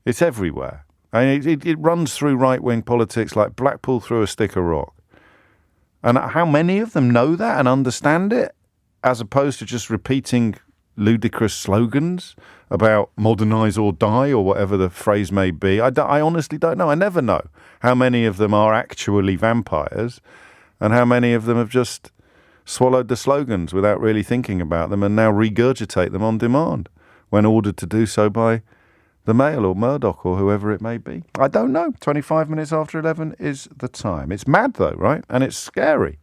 It's everywhere. I mean, it runs through right-wing politics like Blackpool through a stick of rock. And how many of them know that and understand it, as opposed to just repeating ludicrous slogans about modernise or die, or whatever the phrase may be? I honestly don't know. I never know how many of them are actually vampires and how many of them have just swallowed the slogans without really thinking about them and now regurgitate them on demand when ordered to do so by the Mail or Murdoch or whoever it may be. I don't know. 25 minutes after 11 is the time. It's mad though, right? And it's scary.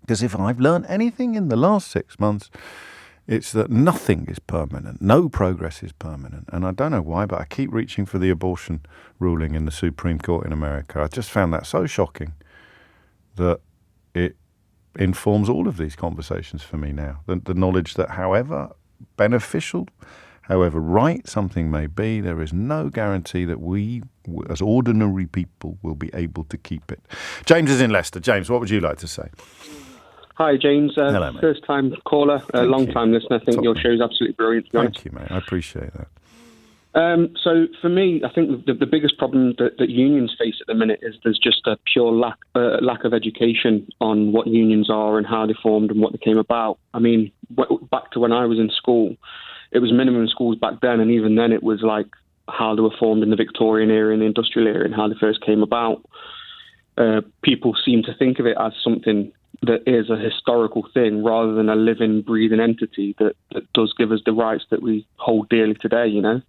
Because if I've learned anything in the last 6 months, it's that nothing is permanent. No progress is permanent. And I don't know why, but I keep reaching for the abortion ruling in the Supreme Court in America. I just found that so shocking that it informs all of these conversations for me now. The knowledge that however beneficial, however right something may be, there is no guarantee that we, as ordinary people, will be able to keep it. James is in Leicester. James, what would you like to say? Hi, James. Hello, mate. First-time caller, long-time listener. I think your show's absolutely brilliant, to be honest. Thank you, mate. I appreciate that. So for me, I think the biggest problem that unions face at the minute is there's just a pure lack of education on what unions are and how they formed and what they came about. I mean, back to when I was in school, it was minimum schools back then, and even then it was like how they were formed in the Victorian era and the industrial era and how they first came about. People seem to think of it as something that is a historical thing rather than a living, breathing entity that does give us the rights that we hold dearly today, you know.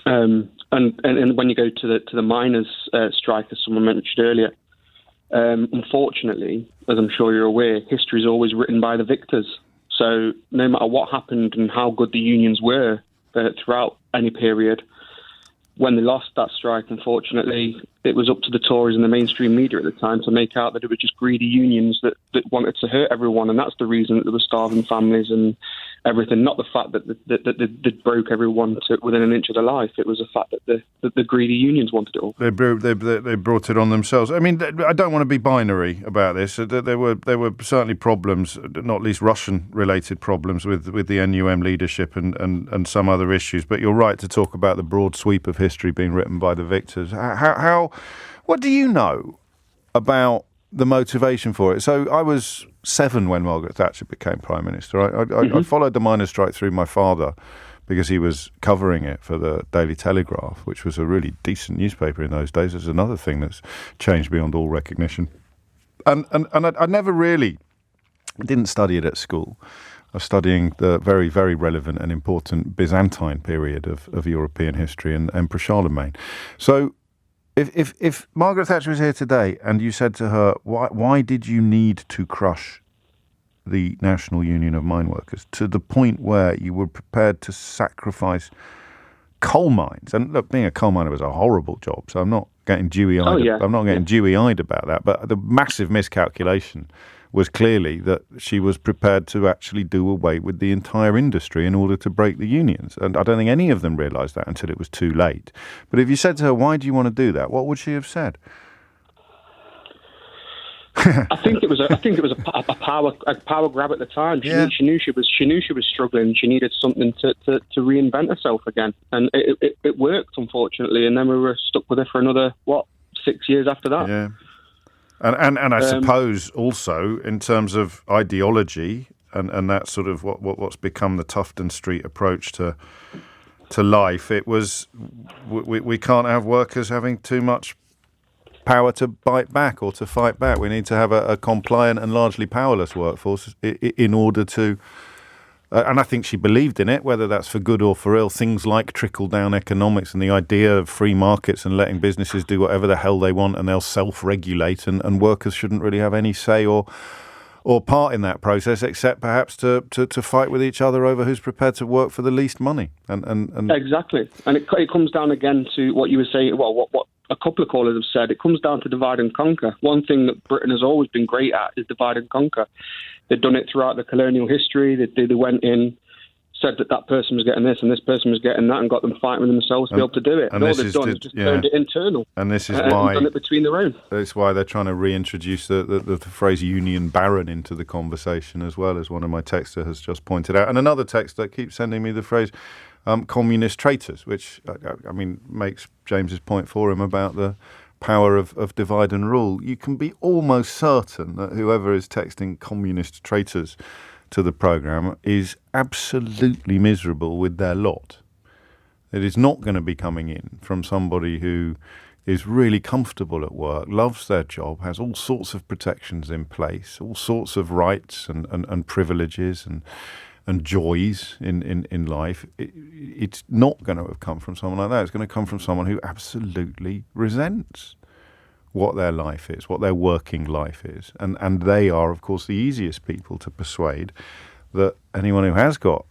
And when you go to the miners' strike, as someone mentioned earlier, unfortunately, as I'm sure you're aware, history is always written by the victors. So no matter what happened and how good the unions were throughout any period, when they lost that strike, unfortunately, it was up to the Tories and the mainstream media at the time to make out that it was just greedy unions that wanted to hurt everyone, and that's the reason that there were starving families and everything, not the fact that they broke everyone to within an inch of their life. It was the fact that the greedy unions wanted it all. They brought it on themselves. I mean, I don't want to be binary about this. There were certainly problems, not least Russian-related problems with the NUM leadership and some other issues. But you're right to talk about the broad sweep of history being written by the victors. What do you know about the motivation for it? So I was 7 when Margaret Thatcher became Prime Minister. I followed the miners' strike through my father because he was covering it for the Daily Telegraph, which was a really decent newspaper in those days. It's another thing that's changed beyond all recognition. And I never really didn't study it at school. I was studying the very, very relevant and important Byzantine period of European history and Emperor Charlemagne. So if Margaret Thatcher was here today and you said to her, why did you need to crush the National Union of Mine Workers to the point where you were prepared to sacrifice coal mines? And look, being a coal miner was a horrible job, so I'm not getting dewy-eyed. I'm not getting dewy-eyed about that. But the massive miscalculation was clearly that she was prepared to actually do away with the entire industry in order to break the unions. And I don't think any of them realised that until it was too late. But if you said to her, why do you want to do that? What would she have said? I think it was a power grab at the time. She knew she was struggling. She needed something to reinvent herself again, and it worked, unfortunately. And then we were stuck with her for another 6 years after that. Yeah. And I suppose also in terms of ideology and that sort of what's become the Tufton Street approach to life, it was we can't have workers having too much power to bite back or to fight back. We need to have a compliant and largely powerless workforce in order to. And I think she believed in it, whether that's for good or for ill. Things like trickle-down economics and the idea of free markets and letting businesses do whatever the hell they want and they'll self-regulate and workers shouldn't really have any say or part in that process, except perhaps to fight with each other over who's prepared to work for the least money. And Exactly. And it comes down again to what you were saying, what a couple of callers have said. It comes down to divide and conquer. One thing that Britain has always been great at is divide and conquer. They've done it throughout the colonial history. They went in, said that person was getting this and this person was getting that and got them fighting with themselves to be able to do it. And all they've done is just turned it internal. And this is why done it between their own. That's why they're trying to reintroduce the phrase union baron into the conversation as well, as one of my texters has just pointed out. And another texter keeps sending me the phrase, communist traitors, which, I mean, makes James's point for him about the power of divide and rule. You can be almost certain that whoever is texting communist traitors to the programme is absolutely miserable with their lot. It is not going to be coming in from somebody who is really comfortable at work, loves their job, has all sorts of protections in place, all sorts of rights and privileges and joys in life. It's not going to have come from someone like that. It's going to come from someone who absolutely resents what their life is, what their working life is. And they are, of course, the easiest people to persuade that anyone who has got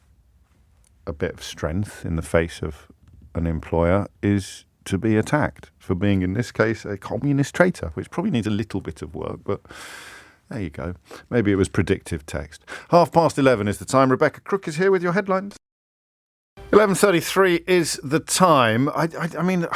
a bit of strength in the face of an employer is to be attacked for being, in this case, a communist traitor, which probably needs a little bit of work, but there you go. Maybe it was predictive text. 11:30 is the time. Rebecca Crook is here with your headlines. 11:33 is the time. I mean,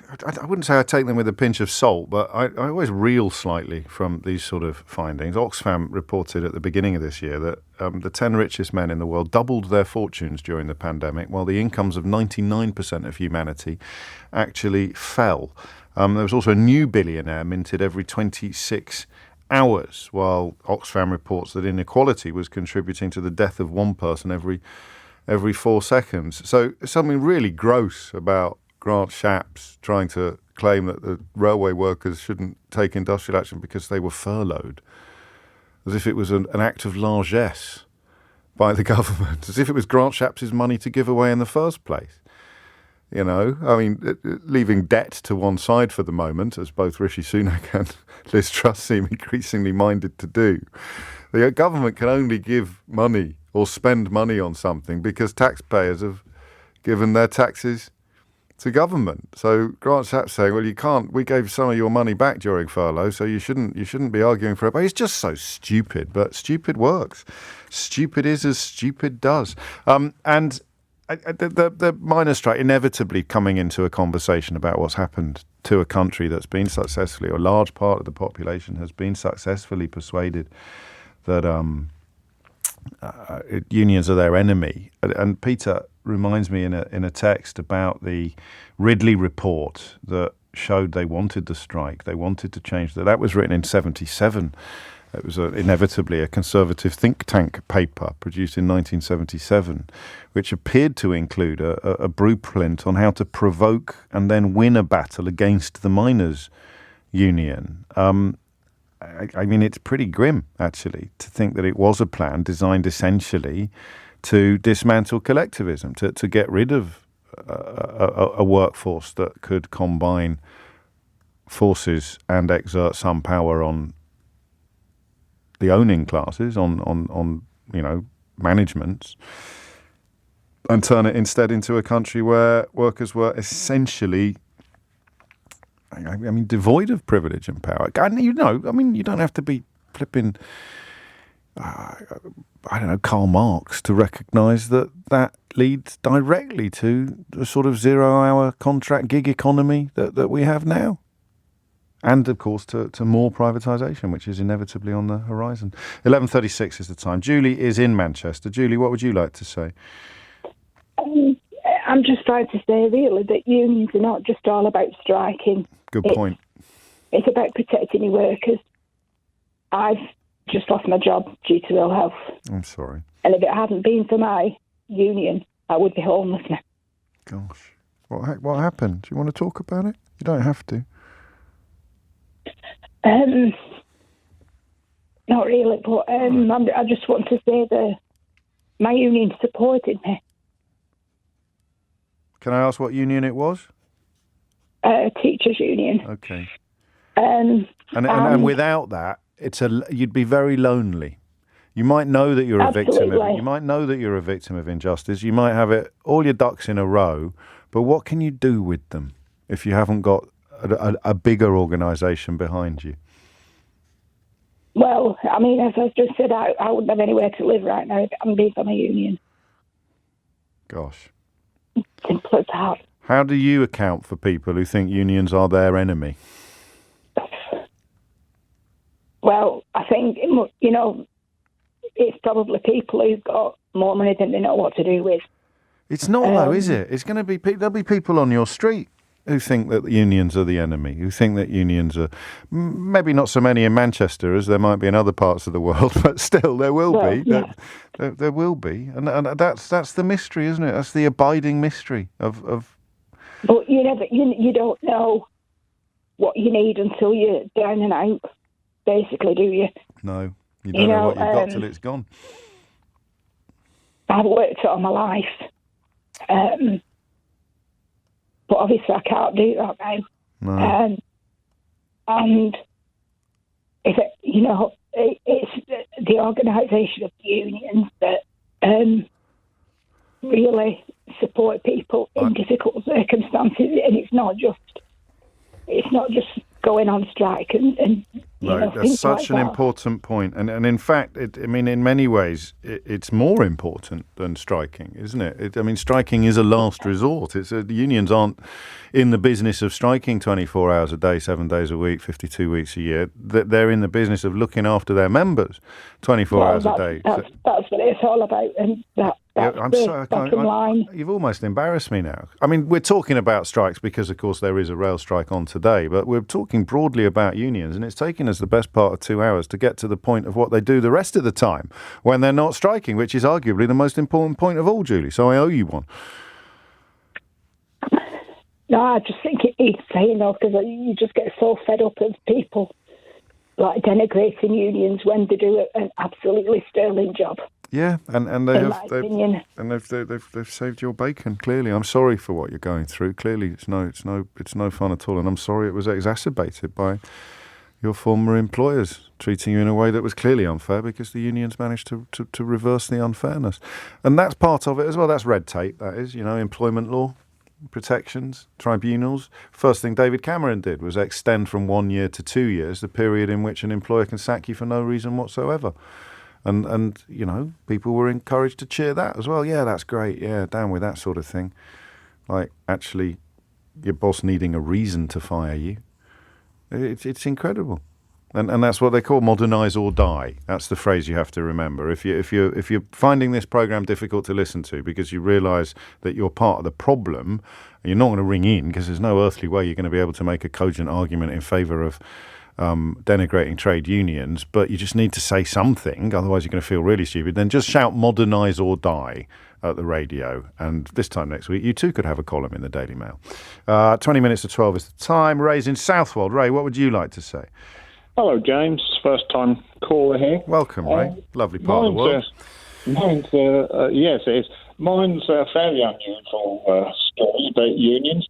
I wouldn't say I take them with a pinch of salt, but I always reel slightly from these sort of findings. Oxfam reported at the beginning of this year that the 10 richest men in the world doubled their fortunes during the pandemic, while the incomes of 99% of humanity actually fell. There was also a new billionaire minted every 26 hours, while Oxfam reports that inequality was contributing to the death of one person every 4 seconds. So something really gross about Grant Shapps trying to claim that the railway workers shouldn't take industrial action because they were furloughed, as if it was an act of largesse by the government, as if it was Grant Shapps' money to give away in the first place. You know, I mean, leaving debt to one side for the moment, as both Rishi Sunak and Liz Truss seem increasingly minded to do. The government can only give money or spend money on something because taxpayers have given their taxes to government. So Grant Shapps saying, well, you can't, we gave some of your money back during furlough, so you shouldn't be arguing for it. But it's just so stupid, but stupid works. Stupid is as stupid does. And the miners' strike inevitably coming into a conversation about what's happened to a country that's been successfully, or a large part of the population has been successfully persuaded that unions are their enemy. And Peter reminds me in a text about the Ridley report that showed they wanted the strike, they wanted to change that. That was written in 1977. It was inevitably a conservative think tank paper produced in 1977, which appeared to include a blueprint on how to provoke and then win a battle against the miners' union. I mean, it's pretty grim, actually, to think that it was a plan designed essentially to dismantle collectivism, to get rid of a workforce that could combine forces and exert some power on the owning classes, on managements, and turn it instead into a country where workers were essentially, I mean, devoid of privilege and power. And you don't have to be flipping, Karl Marx to recognise that leads directly to the sort of 0-hour contract gig economy that we have now. And, of course, to more privatisation, which is inevitably on the horizon. 11:36 is the time. Julie is in Manchester. Julie, what would you like to say? I'm just trying to say, really, that unions are not just all about striking. Good point. It's about protecting your workers. I've just lost my job due to ill health. I'm sorry. And if it hadn't been for my union, I would be homeless now. Gosh. What happened? Do you want to talk about it? You don't have to. Not really, but I just want to say that my union supported me. Can I ask what union it was? Teachers' union. Okay. And without that, you'd be very lonely. You might know that you're a victim of it. You might know that you're a victim of injustice. You might have all your ducks in a row, but what can you do with them if you haven't got a bigger organisation behind you? Well, I mean, as I just said, I wouldn't have anywhere to live right now if it hadn't been for my union. Gosh. Simple as that. How do you account for people who think unions are their enemy? Well, I think, it's probably people who've got more money than they know what to do with. It's not, though, is it? It's going to be there'll be people on your street who think that unions are the enemy, who think that unions are maybe not so many in Manchester as there might be in other parts of the world, but still there will be. Yeah. There will be, and that's the mystery, isn't it? That's the abiding mystery of. But you don't know what you need until you're down and out, basically, do you? No, you don't know what you've got till it's gone. I've worked all my life. But obviously I can't do that now. No. And if it's the organisation of the unions that really support people in difficult circumstances, and it's not just going on strike and no, that's such an important point. And in fact, in many ways, it's more important than striking, isn't it? Striking is a last resort. The unions aren't in the business of striking 24 hours a day, 7 days a week, 52 weeks a year. They're in the business of looking after their members 24 hours a day. That's what it's all about, and that's the bottom line. You've almost embarrassed me now. We're talking about strikes because, of course, there is a rail strike on today, but we're talking broadly about unions, and it's taken us the best part of 2 hours to get to the point of what they do the rest of the time when they're not striking, which is arguably the most important point of all, Julie. So I owe you one. No, I just think it's saying though, because you just get so fed up of people like denigrating unions when they do an absolutely sterling job. Yeah, and they've saved your bacon. Clearly, I'm sorry for what you're going through. Clearly, it's no fun at all, and I'm sorry it was exacerbated by your former employers treating you in a way that was clearly unfair because the unions managed to reverse the unfairness, and that's part of it as well. That's red tape. That is, employment law, protections, tribunals. First thing David Cameron did was extend from 1 year to 2 years the period in which an employer can sack you for no reason whatsoever. And people were encouraged to cheer that as well. Yeah, that's great. Yeah, down with that sort of thing. Like, actually, your boss needing a reason to fire you. It's incredible. And that's what they call modernise or die. That's the phrase you have to remember. If you're finding this program difficult to listen to because you realise that you're part of the problem, and you're not going to ring in because there's no earthly way you're going to be able to make a cogent argument in favour of denigrating trade unions, but you just need to say something, otherwise you're going to feel really stupid, then just shout modernise or die at the radio. And this time next week, you too could have a column in the Daily Mail. 20 minutes to 12 is the time. Ray's in Southwold. Ray, what would you like to say? Hello, James. First time caller here. Welcome, Ray. Lovely part of the world. Yes, it is. Mine's a fairly unusual story about unions.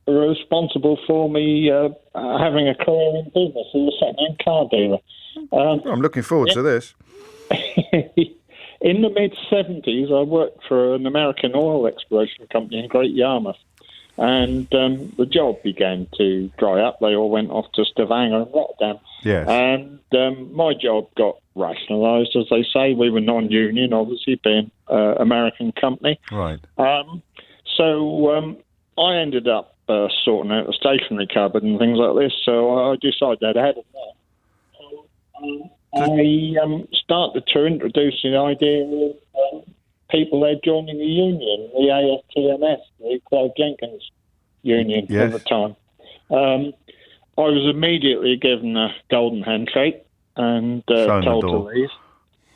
Responsible for me having a career in business as a second-hand car dealer. I'm looking forward to this. In the mid-'70s, I worked for an American oil exploration company in Great Yarmouth, and the job began to dry up. They all went off to Stavanger and Rotterdam. Yes. And my job got rationalised, as they say. We were non-union, obviously, being an American company. Right. So I ended up sorting out a stationery cupboard and things like this, so I decided I had enough. I started to introduce the idea of people there joining the union, the ASTMS, the Clive Jenkins union at the time. I was immediately given a golden handshake and told to leave.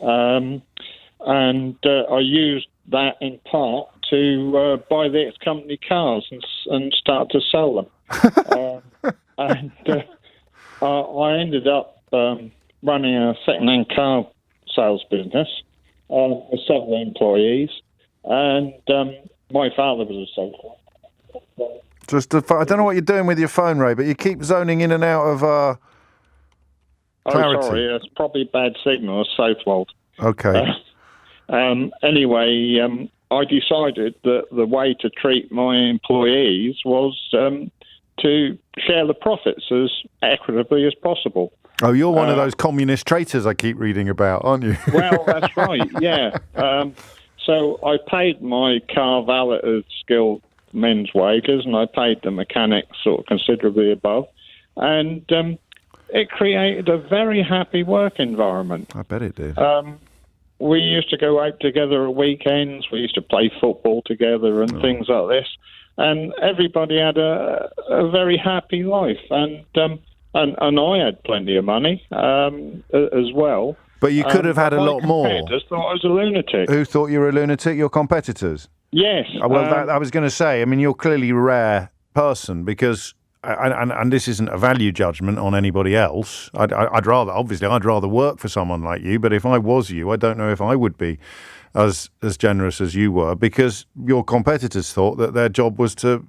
And I used that in part to buy the ex-company cars and start to sell them. And I ended up running a second-hand car sales business with several employees, and my father was a social. I don't know what you're doing with your phone, Ray, but you keep zoning in and out of clarity. Oh, sorry, it's probably bad signal. It's Southwold. Okay. Anyway, I decided that the way to treat my employees was to share the profits as equitably as possible. Oh, you're one of those communist traitors I keep reading about, aren't you? Well, that's right, yeah. So I paid my car valeters skilled men's wages, and I paid the mechanics sort of considerably above. And it created a very happy work environment. I bet it did. we used to go out together at weekends. We used to play football together and things like this. And everybody had a very happy life. And I had plenty of money as well. But you could have had a lot more. My competitors thought I was a lunatic. Who thought you were a lunatic? Your competitors? Yes. Well, I was going to say, I mean, you're clearly a rare person because, and this isn't a value judgment on anybody else. I'd rather work for someone like you. But if I was you, I don't know if I would be as generous as you were, because your competitors thought that their job was to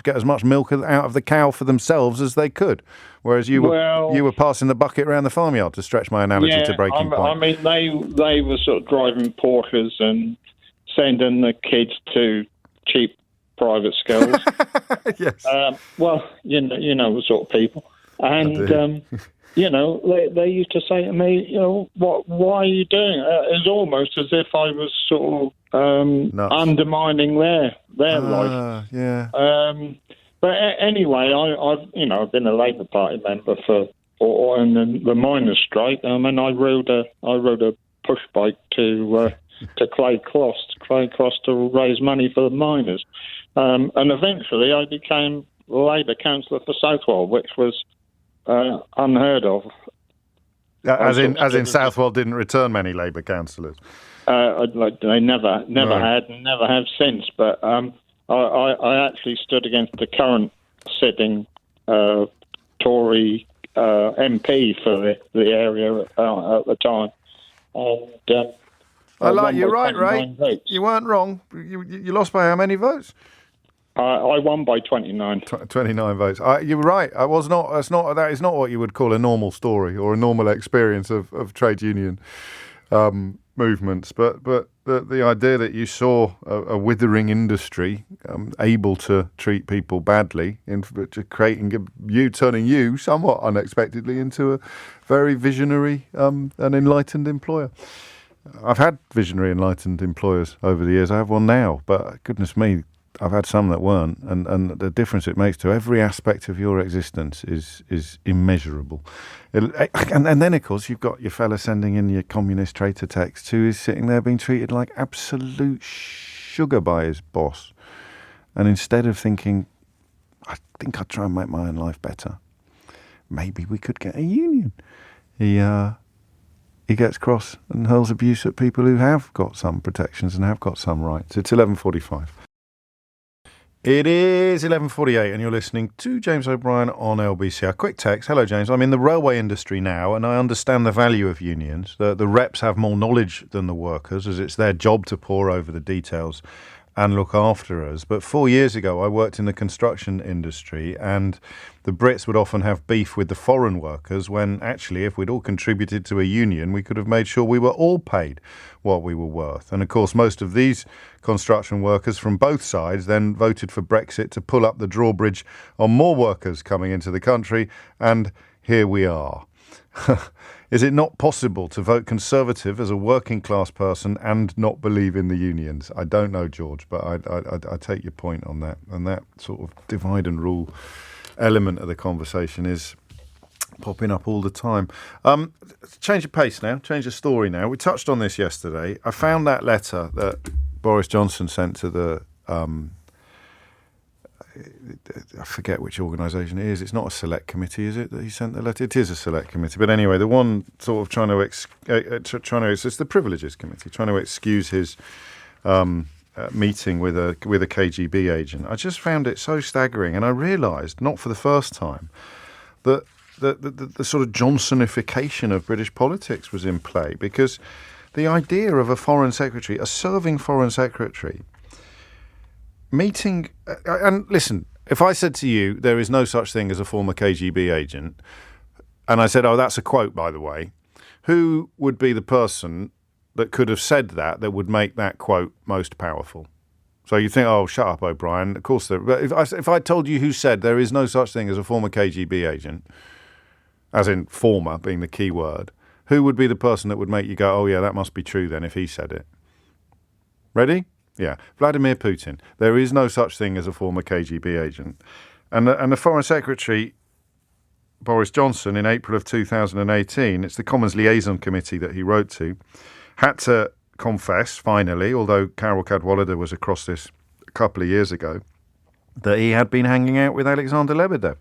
get as much milk out of the cow for themselves as they could, whereas you were passing the bucket around the farmyard, to stretch my analogy to breaking point. I mean, they were sort of driving Porsches and sending the kids to cheap private schools. Yes. Well, you know the sort of people, and. They used to say to me, why are you doing it? It's almost as if I was sort of undermining their life. Yeah. But anyway, I've been a Labour Party member in the miners' strike. I mean, I rode a push bike to Clay Cross to raise money for the miners, and eventually I became Labour councillor for Southwold, which was unheard of. As in Southwold didn't return many Labour councillors. They never had and never have since. But I actually stood against the current sitting Tory MP for the area at the time. And you're right, Ray. Votes. You weren't wrong. You lost by how many votes? I won by 29. 29 votes. You were right. That is not what you would call a normal story or a normal experience of trade union movements. But the idea that you saw a withering industry able to treat people badly, turning you somewhat unexpectedly into a very visionary and enlightened employer. I've had visionary enlightened employers over the years. I have one now, but goodness me, I've had some that weren't, and the difference it makes to every aspect of your existence is immeasurable. And then, of course, you've got your fella sending in your communist traitor text who is sitting there being treated like absolute sugar by his boss. And instead of thinking, I think I'd try and make my own life better, maybe we could get a union. He gets cross and hurls abuse at people who have got some protections and have got some rights. It's 11:45. It is 11:48 and you're listening to James O'Brien on LBC. A quick text. Hello, James. I'm in the railway industry now and I understand the value of unions. The reps have more knowledge than the workers, as it's their job to pore over the details and look after us. But 4 years ago, I worked in the construction industry and the Brits would often have beef with the foreign workers when actually, if we'd all contributed to a union, we could have made sure we were all paid what we were worth. And of course, most of these construction workers from both sides then voted for Brexit to pull up the drawbridge on more workers coming into the country. And here we are. Is it not possible to vote Conservative as a working class person and not believe in the unions? I don't know, George, but I take your point on that. And that sort of divide and rule element of the conversation is popping up all the time. Change of pace now, change of story now. We touched on this yesterday. I found that letter that Boris Johnson sent to the I forget which organisation it is. It's not a select committee, is it, that he sent the letter? It is a select committee. But anyway, the one sort of trying to it's the Privileges Committee, trying to excuse his meeting with a KGB agent. I just found it so staggering. And I realised, not for the first time, that the sort of Johnsonification of British politics was in play. Because the idea of a foreign secretary, a serving foreign secretary, meeting, and listen, if I said to you, there is no such thing as a former KGB agent, and I said, oh, that's a quote, by the way, who would be the person that could have said that would make that quote most powerful? So you think, oh, shut up, O'Brien. Of course, but if I told you who said there is no such thing as a former KGB agent, as in former being the key word, who would be the person that would make you go, oh, yeah, that must be true then if he said it? Ready? Yeah, Vladimir Putin. There is no such thing as a former KGB agent. And the Foreign Secretary Boris Johnson in April of 2018, it's the Commons Liaison Committee that he wrote to, had to confess, finally, although Carol Cadwallader was across this a couple of years ago, that he had been hanging out with Alexander Lebedev,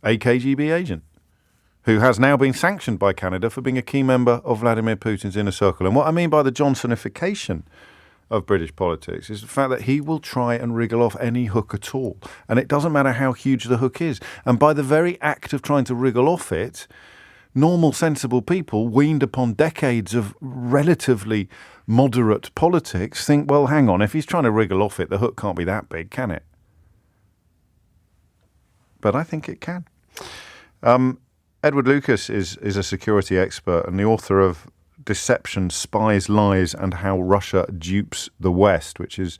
a KGB agent, who has now been sanctioned by Canada for being a key member of Vladimir Putin's inner circle. And what I mean by the Johnsonification of British politics is the fact that he will try and wriggle off any hook at all. And it doesn't matter how huge the hook is. And by the very act of trying to wriggle off it, normal, sensible people, weaned upon decades of relatively moderate politics, think, well, hang on, if he's trying to wriggle off it, the hook can't be that big, can it? But I think it can. Edward Lucas is a security expert and the author of Deception, Spies, Lies, and How Russia Dupes the West, which is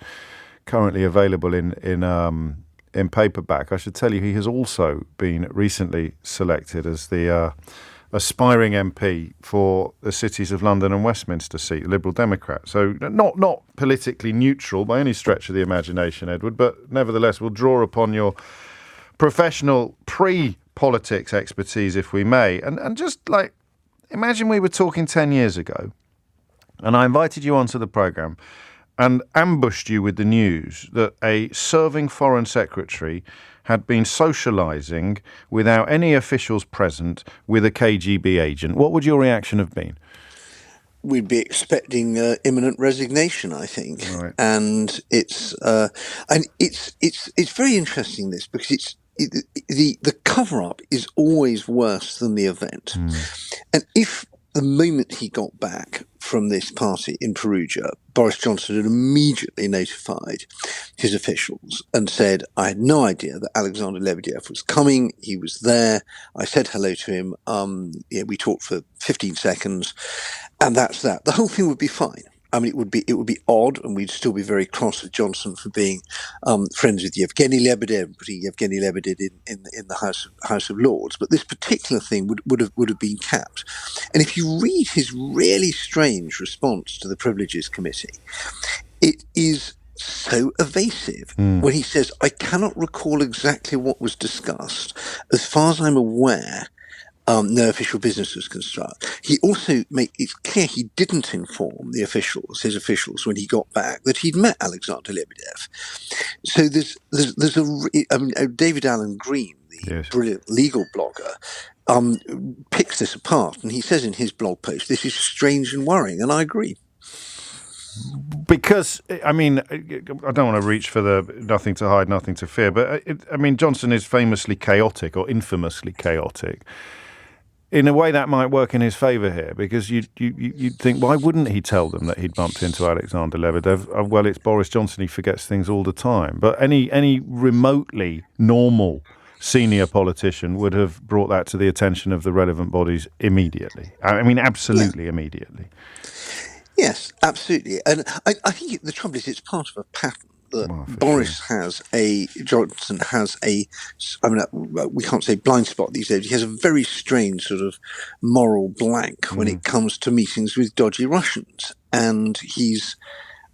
currently available in paperback. I should tell you, he has also been recently selected as the aspiring MP for the cities of London and Westminster seat, Liberal Democrat. So not politically neutral by any stretch of the imagination, Edward, but nevertheless we'll draw upon your professional pre-politics expertise, if we may. And just like, imagine we were talking 10 years ago and I invited you onto the programme and ambushed you with the news that a serving foreign secretary had been socialising without any officials present with a KGB agent. What would your reaction have been? We'd be expecting imminent resignation, I think. Right. And it's very interesting, this, because the cover-up is always worse than the event. And if the moment he got back from this party in Perugia, Boris Johnson had immediately notified his officials and said, I had no idea that Alexander Lebedev was coming. He was there. I said hello to him. We talked for 15 seconds, and that's that. The whole thing would be fine. I mean, it would be odd, and we'd still be very cross with Johnson for being friends with Yevgeny Lebedev, putting Yevgeny Lebedev in the House of Lords. But this particular thing would have been capped. And if you read his really strange response to the Privileges Committee, it is so evasive when he says, I cannot recall exactly what was discussed. As far as I'm aware, no official business was constructed. He also made it clear he didn't inform his officials, when he got back, that he'd met Alexander Lebedev. So David Allen Green, the brilliant legal blogger, picks this apart, and he says in his blog post, this is strange and worrying, and I agree. Because, I mean, I don't want to reach for the nothing to hide, nothing to fear, but, Johnson is famously chaotic or infamously chaotic. In a way, that might work in his favour here, because you'd think, why wouldn't he tell them that he'd bumped into Alexander Lebedev? Well, it's Boris Johnson, he forgets things all the time. But any remotely normal senior politician would have brought that to the attention of the relevant bodies immediately. I mean, absolutely immediately. Yes, absolutely. And I think the trouble is, it's part of a pattern. Johnson has we can't say blind spot these days. He has a very strange sort of moral blank when it comes to meetings with dodgy Russians. And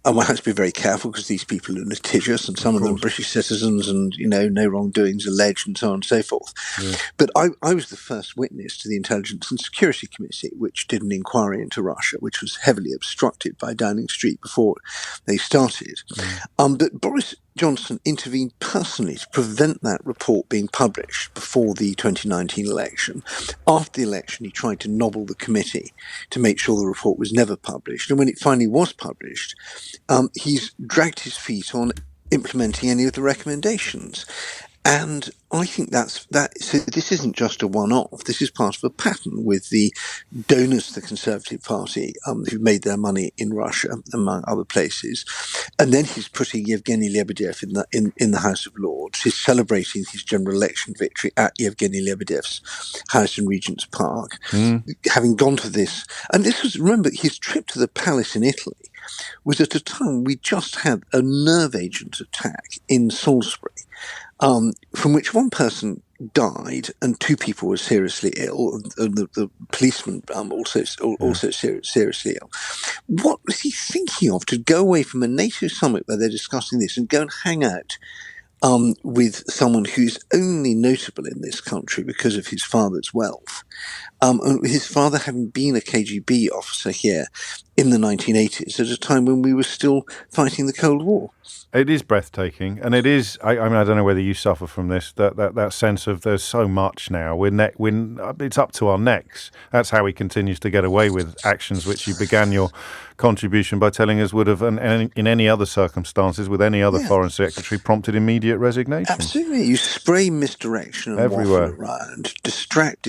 one has to be very careful, because these people are litigious, and some of them British citizens, and no wrongdoings alleged, and so on and so forth. Yeah. But I was the first witness to the Intelligence and Security Committee, which did an inquiry into Russia, which was heavily obstructed by Downing Street before they started. But Boris Johnson intervened personally to prevent that report being published before the 2019 election. After the election, he tried to nobble the committee to make sure the report was never published. And when it finally was published, he's dragged his feet on implementing any of the recommendations. And I think that's that. So this isn't just a one-off. This is part of a pattern with the donors to the Conservative Party who made their money in Russia, among other places. And then he's putting Yevgeny Lebedev in the House of Lords. He's celebrating his general election victory at Yevgeny Lebedev's house in Regent's Park. Having gone to this, and this was, remember, his trip to the palace in Italy was at a time we just had a nerve agent attack in Salisbury, from which one person died and two people were seriously ill, and the policeman also seriously ill. What was he thinking of, to go away from a NATO summit where they're discussing this and go and hang out with someone who's only notable in this country because of his father's wealth. And his father having been a KGB officer here in the 1980s at a time when we were still fighting the Cold War. It is breathtaking, and it is. I mean, I don't know whether you suffer from this. That sense of there's so much now. It's up to our necks. That's how he continues to get away with actions which you began your contribution by telling us would have, in any other circumstances, with any other foreign secretary, prompted immediate resignation. Absolutely, you spray misdirection and everywhere waffle around, distract,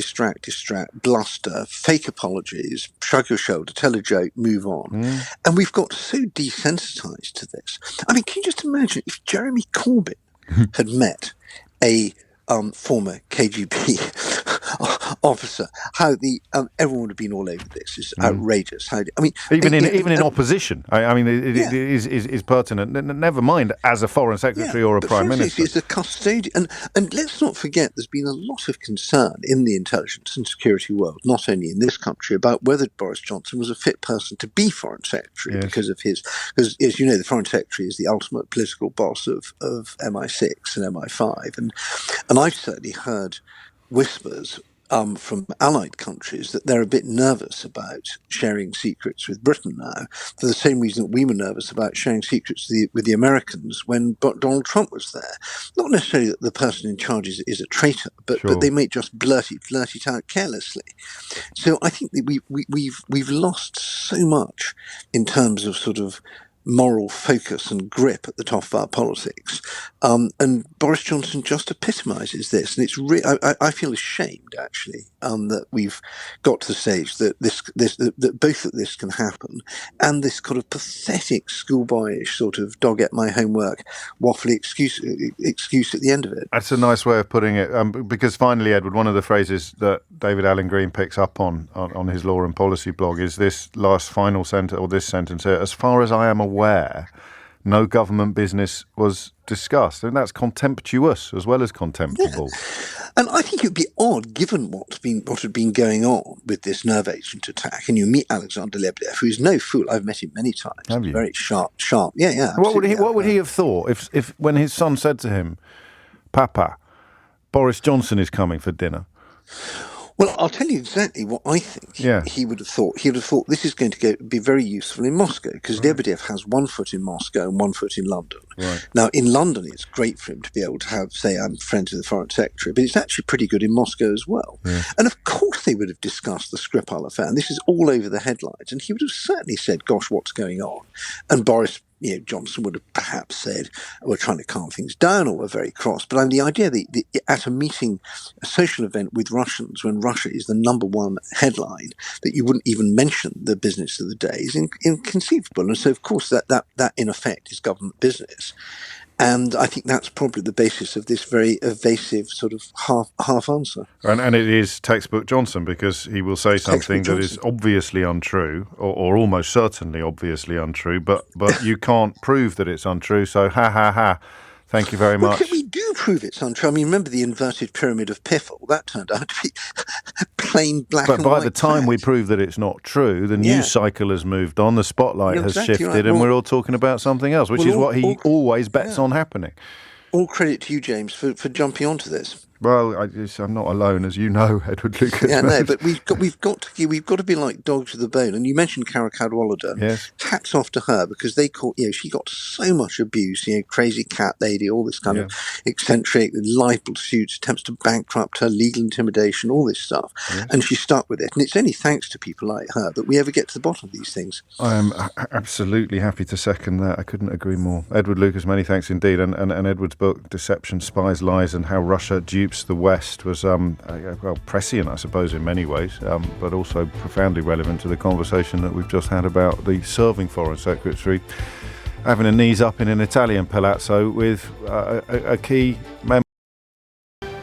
bluster, fake apologies, shrug your shoulder, tell a joke, move on, and we've got so desensitized to this. I mean, can you just imagine if Jeremy Corbyn had met a former KGB officer, how everyone would have been all over this. It's outrageous. Even in opposition. I mean, it is pertinent. Never mind as a foreign secretary or a prime minister. He's a custodian, and let's not forget, there's been a lot of concern in the intelligence and security world, not only in this country, about whether Boris Johnson was a fit person to be foreign secretary because as you know, the foreign secretary is the ultimate political boss of MI6 and MI5, and I've certainly heard whispers from allied countries that they're a bit nervous about sharing secrets with Britain now, for the same reason that we were nervous about sharing secrets with the Americans when Donald Trump was there. Not necessarily that the person in charge is a traitor, but they may just blurt it out carelessly. So I think that we've lost so much in terms of sort of moral focus and grip at the top of our politics, and Boris Johnson just epitomises this. And it's I feel ashamed actually that we've got to the stage that that both that this can happen, and this kind of pathetic schoolboyish sort of dog ate my homework waffly excuse at the end of it. That's a nice way of putting it, because finally, Edward, one of the phrases that David Allen Green picks up on his Law and Policy blog is this final sentence, or this sentence here: as far as I am aware, no government business was discussed. And that's contemptuous as well as contemptible. Yeah. And I think it would be odd, given what had been going on with this nerve agent attack. And you meet Alexander Lebedev, who is no fool. I've met him many times. Have you? Very sharp. Yeah. What would he have thought if when his son said to him, "Papa, Boris Johnson is coming for dinner"? Well, I'll tell you exactly what I think he would have thought. He would have thought this is going to be very useful in Moscow, because Lebedev has 1 foot in Moscow and 1 foot in London. Right. Now, in London, it's great for him to be able to say, I'm friends with the foreign secretary, but it's actually pretty good in Moscow as well. Yeah. And of course they would have discussed the Skripal affair, and this is all over the headlines, and he would have certainly said, gosh, what's going on? And Boris Johnson would have perhaps said, we're trying to calm things down, or we're very cross. But the idea that at a meeting, a social event with Russians, when Russia is the number one headline, that you wouldn't even mention the business of the day is inconceivable. And so, of course, that in effect is government business. And I think that's probably the basis of this very evasive sort of half answer. And it is textbook Johnson, because he will say something that is obviously untrue, or almost certainly obviously untrue, but you can't prove that it's untrue. So ha. Thank you very much. Well, we do prove it's untrue. I mean, remember the inverted pyramid of Piffle? That turned out to be plain black and white. But by the time we prove that it's not true, the news cycle has moved on, the spotlight has shifted, right. And we're all talking about something else, which is what he always bets on happening. All credit to you, James, for jumping onto this. Well, I'm not alone, as you know, Edward Lucas. Yeah, no, but we've got to be like dogs with a bone. And you mentioned Cara Cadwallader. Yes. Hats off to her, because she got so much abuse. Crazy cat lady, all this kind of eccentric, libel suits, attempts to bankrupt her, legal intimidation, all this stuff. Yes. And she stuck with it. And it's only thanks to people like her that we ever get to the bottom of these things. I am absolutely happy to second that. I couldn't agree more. Edward Lucas, many thanks indeed. And Edward's book, Deception, Spies, Lies, and How Russia Dupes the West was prescient, I suppose, in many ways, but also profoundly relevant to the conversation that we've just had about the serving foreign secretary having a knees up in an Italian palazzo with a key member.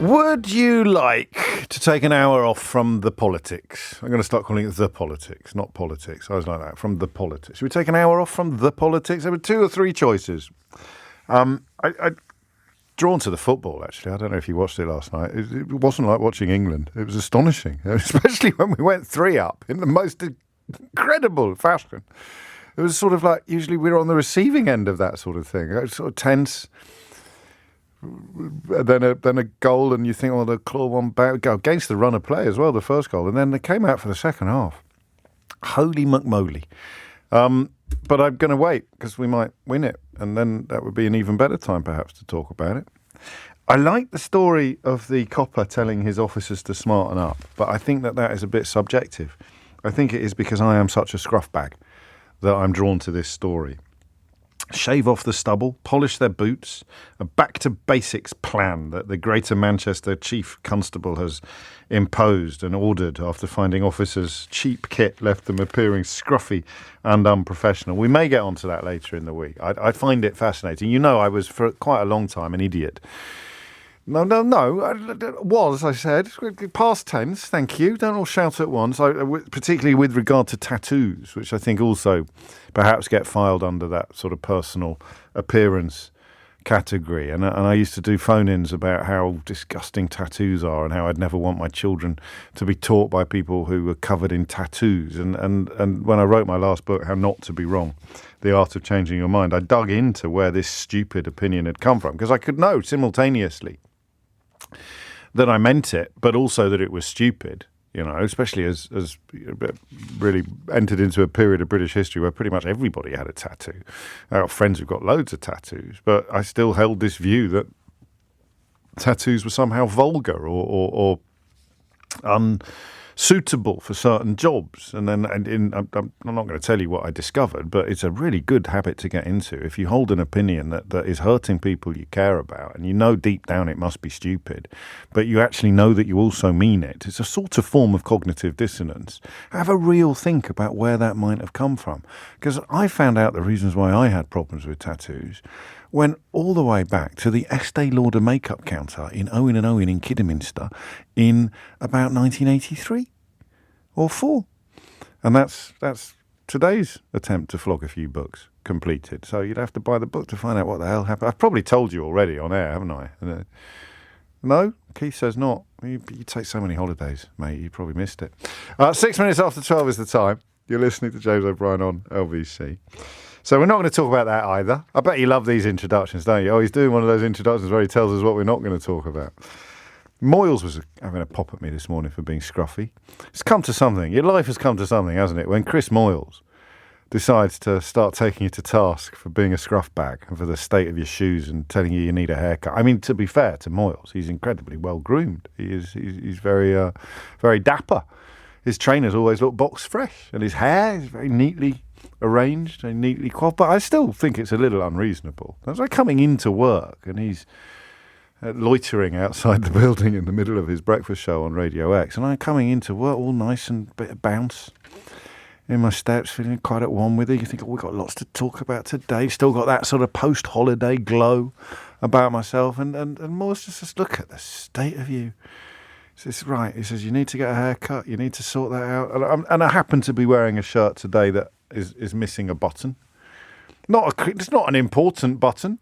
Would you like to take an hour off from the politics? I'm going to start calling it the politics, not politics. I was like that, from the politics. Should we take an hour off from the politics? There were 2 or 3 choices. I drawn to the football, actually. I don't know if you watched it last night. It wasn't like watching England. It was astonishing, especially when we went 3 up in the most incredible fashion. It was sort of like, usually we're on the receiving end of that sort of thing. It was sort of tense, then a goal, and you think, oh, they'll claw one back, go against the run of play as well, the first goal, and then they came out for the second half. Holy McMoley. But I'm going to wait because we might win it, and then that would be an even better time perhaps to talk about it. I like the story of the copper telling his officers to smarten up, but I think that is a bit subjective. I think it is because I am such a scruff bag that I'm drawn to this story. Shave off the stubble, polish their boots, a back-to-basics plan that the Greater Manchester Chief Constable has imposed and ordered after finding officers' cheap kit left them appearing scruffy and unprofessional. We may get onto that later in the week. I find it fascinating. You know, I was for quite a long time an idiot. No. Was, I said. Past tense, thank you. Don't all shout at once. Particularly with regard to tattoos, which I think also perhaps get filed under that sort of personal appearance category. And I used to do phone-ins about how disgusting tattoos are and how I'd never want my children to be taught by people who were covered in tattoos. And when I wrote my last book, How Not to Be Wrong, The Art of Changing Your Mind, I dug into where this stupid opinion had come from, because I could know simultaneously that I meant it, but also that it was stupid, you know, especially as really entered into a period of British history where pretty much everybody had a tattoo. I got friends who've got loads of tattoos, but I still held this view that tattoos were somehow vulgar or unsuitable for certain jobs. And then I'm not going to tell you what I discovered, but it's a really good habit to get into. If you hold an opinion that is hurting people you care about, and you know deep down it must be stupid, but you actually know that you also mean it, it's a sort of form of cognitive dissonance. Have a real think about where that might have come from. Because I found out the reasons why I had problems with tattoos went all the way back to the Estee Lauder makeup counter in Owen & Owen in Kidderminster in about 1983 or 4. And that's today's attempt to flog a few books completed. So you'd have to buy the book to find out what the hell happened. I've probably told you already on air, haven't I? No? Keith says not. You take so many holidays, mate. You probably missed it. 6 minutes after 12 is the time. You're listening to James O'Brien on LBC. So we're not going to talk about that either. I bet you love these introductions, don't you? Oh, he's doing one of those introductions where he tells us what we're not going to talk about. Moyles was having a pop at me this morning for being scruffy. It's come to something. Your life has come to something, hasn't it? When Chris Moyles decides to start taking you to task for being a scruff bag and for the state of your shoes and telling you need a haircut. I mean, to be fair to Moyles, he's incredibly well groomed. He's very very dapper. His trainers always look box fresh, and his hair is very neatly arranged and neatly coiffed, but I still think it's a little unreasonable. That's like coming into work and he's loitering outside the building in the middle of his breakfast show on Radio X, and I'm coming into work all nice and bit of bounce in my steps, feeling quite at one with it. You think, oh, we've got lots to talk about today. Still got that sort of post-holiday glow about myself, and Moore's just says, look at the state of you. He says, right, he says, you need to get a haircut, you need to sort that out. And I happen to be wearing a shirt today that is missing a button. It's not an important button.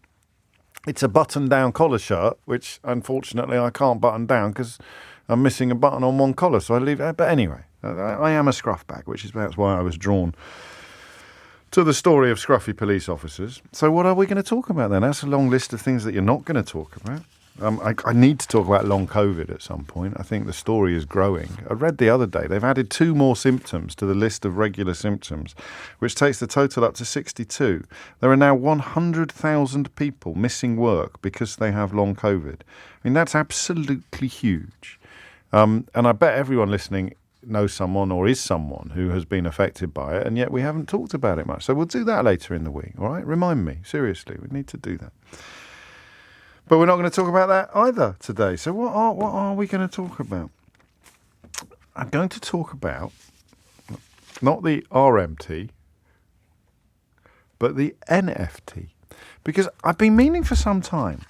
It's a button-down collar shirt, which unfortunately I can't button down because I'm missing a button on one collar, so I leave it. But anyway, I am a scruff bag, which is perhaps why I was drawn to the story of scruffy police officers. So what are we going to talk about then? That's a long list of things that you're not going to talk about. I need to talk about long COVID at some point. I think the story is growing. I read the other day they've added 2 more symptoms to the list of regular symptoms, which takes the total up to 62. There are now 100,000 people missing work because they have long COVID. I mean, that's absolutely huge. And I bet everyone listening knows someone or is someone who has been affected by it, and yet we haven't talked about it much. So we'll do that later in the week, all right? Remind me, seriously, we need to do that. But we're not going to talk about that either today. So what are we going to talk about? I'm going to talk about not the RMT, but the NFT. Because I've been meaning for some time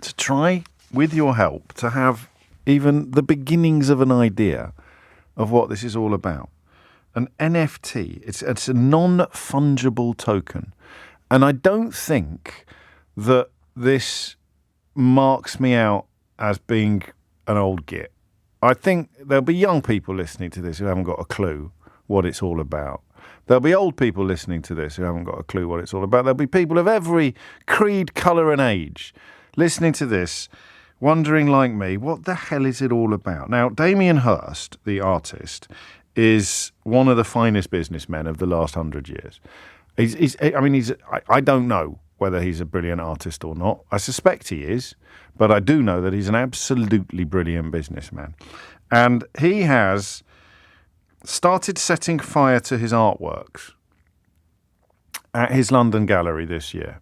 to try, with your help, to have even the beginnings of an idea of what this is all about. An NFT, it's a non-fungible token. And I don't think that this marks me out as being an old git. I think there'll be young people listening to this who haven't got a clue what it's all about. There'll be old people listening to this who haven't got a clue what it's all about. There'll be people of every creed, colour and age listening to this, wondering like me, what the hell is it all about? Now, Damien Hirst, the artist, is one of the finest businessmen of the last 100 years. I don't know whether he's a brilliant artist or not. I suspect he is, but I do know that he's an absolutely brilliant businessman. And he has started setting fire to his artworks at his London gallery this year.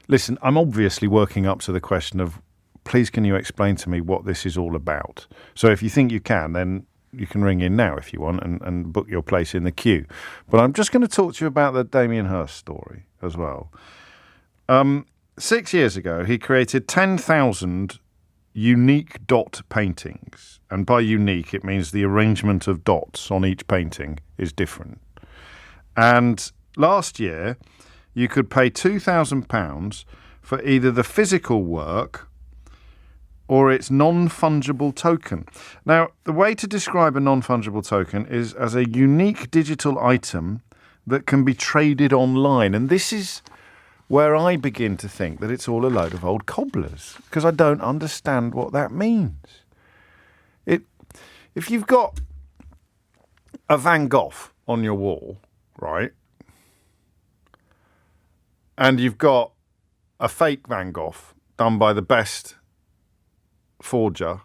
Listen, I'm obviously working up to the question of, please can you explain to me what this is all about? So if you think you can, then you can ring in now if you want and book your place in the queue. But I'm just going to talk to you about the Damien Hirst story as well. 6 years ago, he created 10,000 unique dot paintings. And by unique, it means the arrangement of dots on each painting is different. And last year, you could pay £2,000 for either the physical work or its non-fungible token. Now, the way to describe a non-fungible token is as a unique digital item that can be traded online. And this is where I begin to think that it's all a load of old cobblers, because I don't understand what that means. If you've got a Van Gogh on your wall, right, and you've got a fake Van Gogh done by the best forger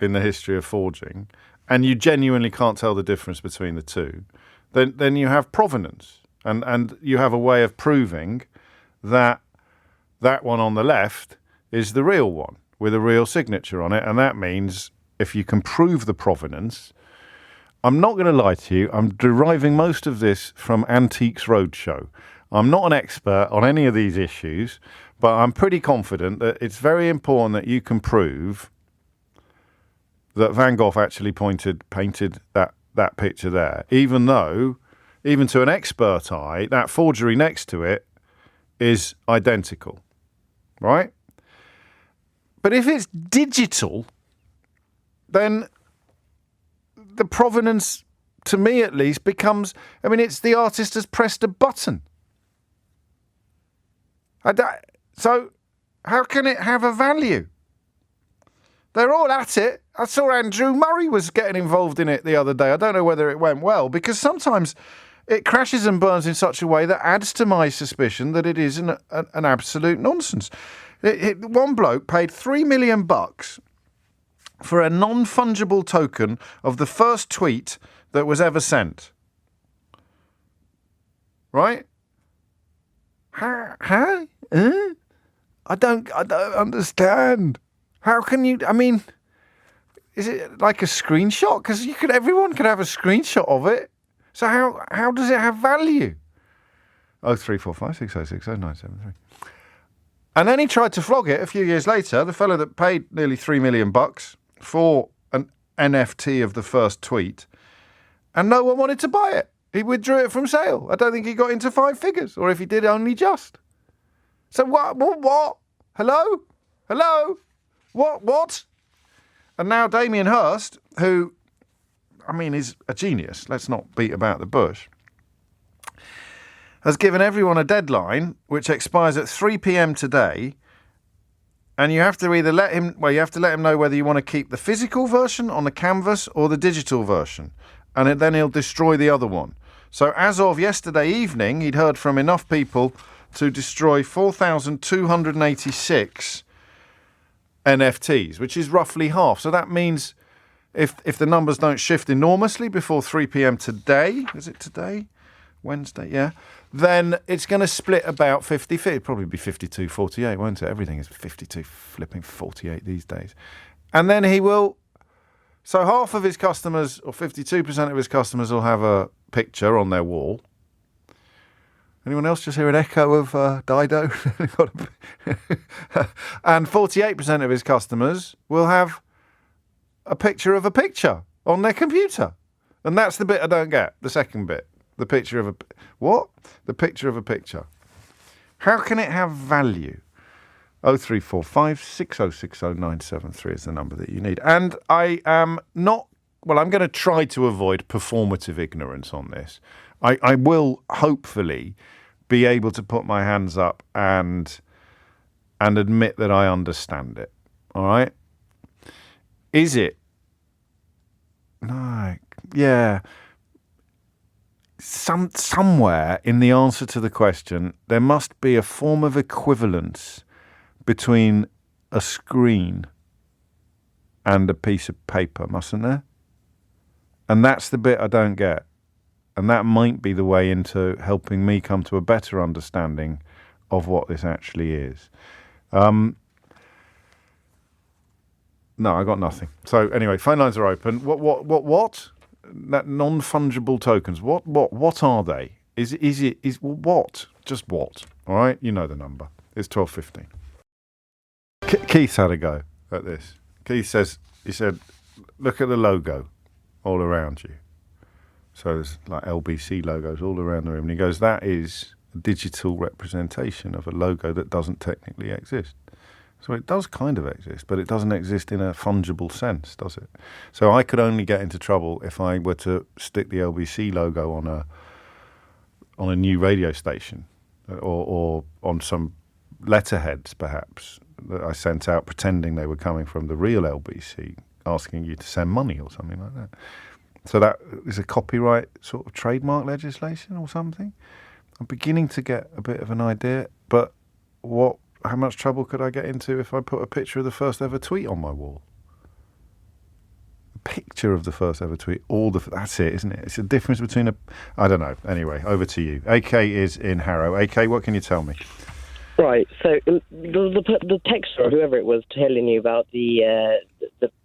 in the history of forging, and you genuinely can't tell the difference between the two, then you have provenance, and you have a way of proving that one on the left is the real one with a real signature on it. And that means if you can prove the provenance, I'm not going to lie to you, I'm deriving most of this from Antiques Roadshow. I'm not an expert on any of these issues, but I'm pretty confident that it's very important that you can prove that Van Gogh actually painted that picture there, even though, even to an expert eye, that forgery next to it is identical, right? But if it's digital, then the provenance, to me at least, becomes, it's the artist has pressed a button. So how can it have a value? They're all at it. I saw Andrew Murray was getting involved in it the other day. I don't know whether it went well, because sometimes it crashes and burns in such a way that adds to my suspicion that it is an absolute nonsense. One bloke paid $3 million for a non-fungible token of the first tweet that was ever sent. Right? How? I don't understand. How can you? Is it like a screenshot? Because everyone could have a screenshot of it. So how does it have value? 0345 6060 973. And then he tried to flog it a few years later. The fellow that paid nearly $3 million for an NFT of the first tweet, and no one wanted to buy it. He withdrew it from sale. I don't think he got into 5 figures, or if he did, only just. So what? Hello? What? And now Damien Hirst, who, is a genius, let's not beat about the bush, has given everyone a deadline which expires at 3 p.m. today, and you have to either let him know whether you want to keep the physical version on the canvas or the digital version, and then he'll destroy the other one. So as of yesterday evening, he'd heard from enough people to destroy 4,286 NFTs, which is roughly half. So that means if the numbers don't shift enormously before 3 p.m. today, is it today? Wednesday, yeah. Then it's going to split about 50-50. It'll probably be 52-48, won't it? Everything is 52-48 these days. And then he will... So half of his customers, or 52% of his customers, will have a picture on their wall. Anyone else just hear an echo of Dido? And 48% of his customers will have a picture of a picture on their computer. And that's the bit I don't get, the second bit. The picture of a... What? The picture of a picture. How can it have value? 0345 6060 973 is the number that you need. And I am not... Well, I'm going to try to avoid performative ignorance on this. I will hopefully be able to put my hands up and and admit that I understand it. All right? Is it? No. Yeah. Somewhere in the answer to the question, there must be a form of equivalence between a screen and a piece of paper, mustn't there? And that's the bit I don't get. And that might be the way into helping me come to a better understanding of what this actually is. No, I got nothing. So anyway, phone lines are open. What? That non-fungible tokens. What are they? Is what? Just what? All right, you know the number. It's 12:15. Keith had a go at this. Keith he said, look at the logo all around you. So there's like LBC logos all around the room. And he goes, that is a digital representation of a logo that doesn't technically exist. So it does kind of exist, but it doesn't exist in a fungible sense, does it? So I could only get into trouble if I were to stick the LBC logo on a new radio station or on some letterheads, perhaps, that I sent out pretending they were coming from the real LBC, asking you to send money or something like that. So that is a copyright sort of trademark legislation or something. I'm beginning to get a bit of an idea, but how much trouble could I get into if I put a picture of the first ever tweet on my wall? A picture of the first ever tweet, that's it, isn't it? It's a difference between I don't know. Anyway, over to you. AK is in Harrow. AK, what can you tell me? Right, so the texter or whoever it was telling you about the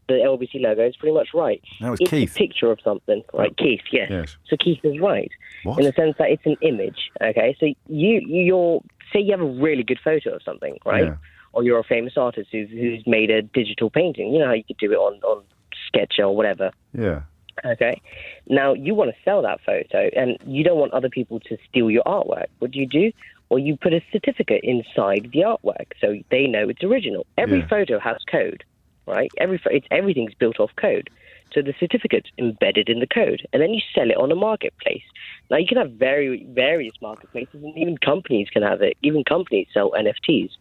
LBC logo is pretty much right. That was it's Keith. A picture of something, right? Keith, yes. So Keith is right. What? In the sense that it's an image, okay? So you're say you have a really good photo of something, right? Yeah. Or you're a famous artist who's made a digital painting. You know how you could do it on Sketch or whatever. Yeah. Okay. Now, you want to sell that photo, and you don't want other people to steal your artwork. What do? Or you put a certificate inside the artwork so they know it's original. Every photo has code, right? Everything's built off code. So the certificate's embedded in the code, and then you sell it on a marketplace. Now, you can have various marketplaces, and even companies can have it. Even companies sell NFTs.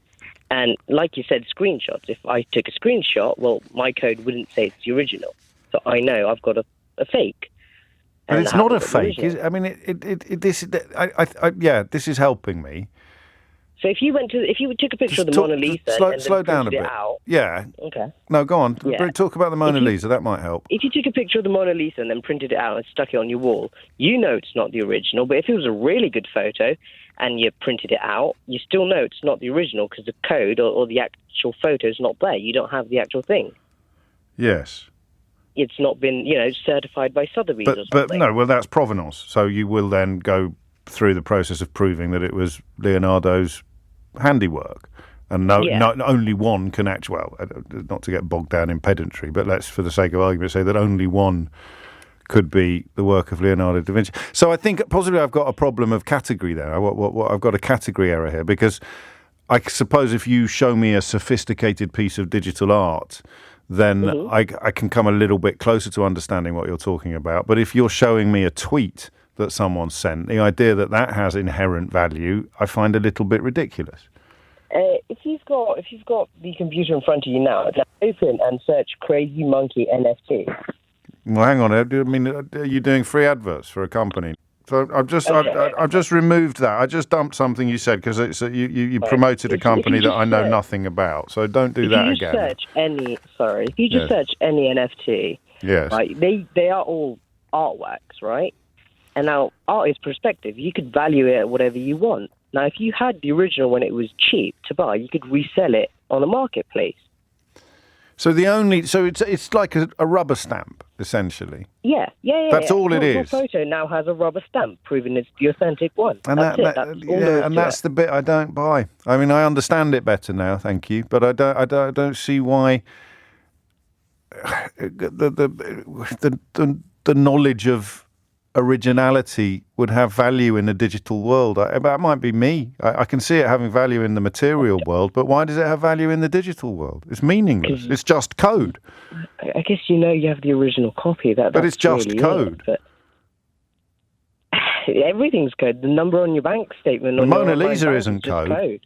And like you said, screenshots. If I took a screenshot, well, my code wouldn't say it's the original. So I know I've got a fake. But it's not a fake. I mean, this is helping me. So if you took a picture of the Mona Lisa and slow down a bit. Yeah. Okay. No, go on. Yeah. Talk about the Mona Lisa. That might help. If you took a picture of the Mona Lisa and then printed it out and stuck it on your wall, you know it's not the original. But if it was a really good photo and you printed it out, you still know it's not the original because the code or the actual photo is not there. You don't have the actual thing. Yes. It's not been, certified by Sotheby's or something. But no, well, that's provenance. So you will then go through the process of proving that it was Leonardo's handiwork. And only one can not to get bogged down in pedantry, but let's, for the sake of argument, say that only one could be the work of Leonardo da Vinci. So I think possibly I've got a problem of category there. I've got a category error here, because I suppose if you show me a sophisticated piece of digital art, then I can come a little bit closer to understanding what you're talking about. But if you're showing me a tweet that someone sent, the idea that has inherent value, I find a little bit ridiculous. If you've got the computer in front of you now, just open and search Crazy Monkey NFT. Well, hang on. I mean, are you doing free adverts for a company? So I've just removed that. I just dumped something you said because you promoted a company that I know nothing about. So don't do that again. If you just search any NFT, yes, right? They are all artworks, right? And now art is perspective. You could value it at whatever you want. Now, if you had the original when it was cheap to buy, you could resell it on a marketplace. So it's like a rubber stamp, essentially. Yeah. That's all it is. Your photo now has a rubber stamp proving it's the authentic one. And that's the bit I don't buy. I mean, I understand it better now, thank you, but I don't see why the knowledge of originality would have value in a digital world. That might be me. I can see it having value in the material world, but why does it have value in the digital world? It's meaningless. It's just code. I guess you have the original copy. But it's just really code. But everything's code. The number on your bank statement. The Mona Lisa isn't code.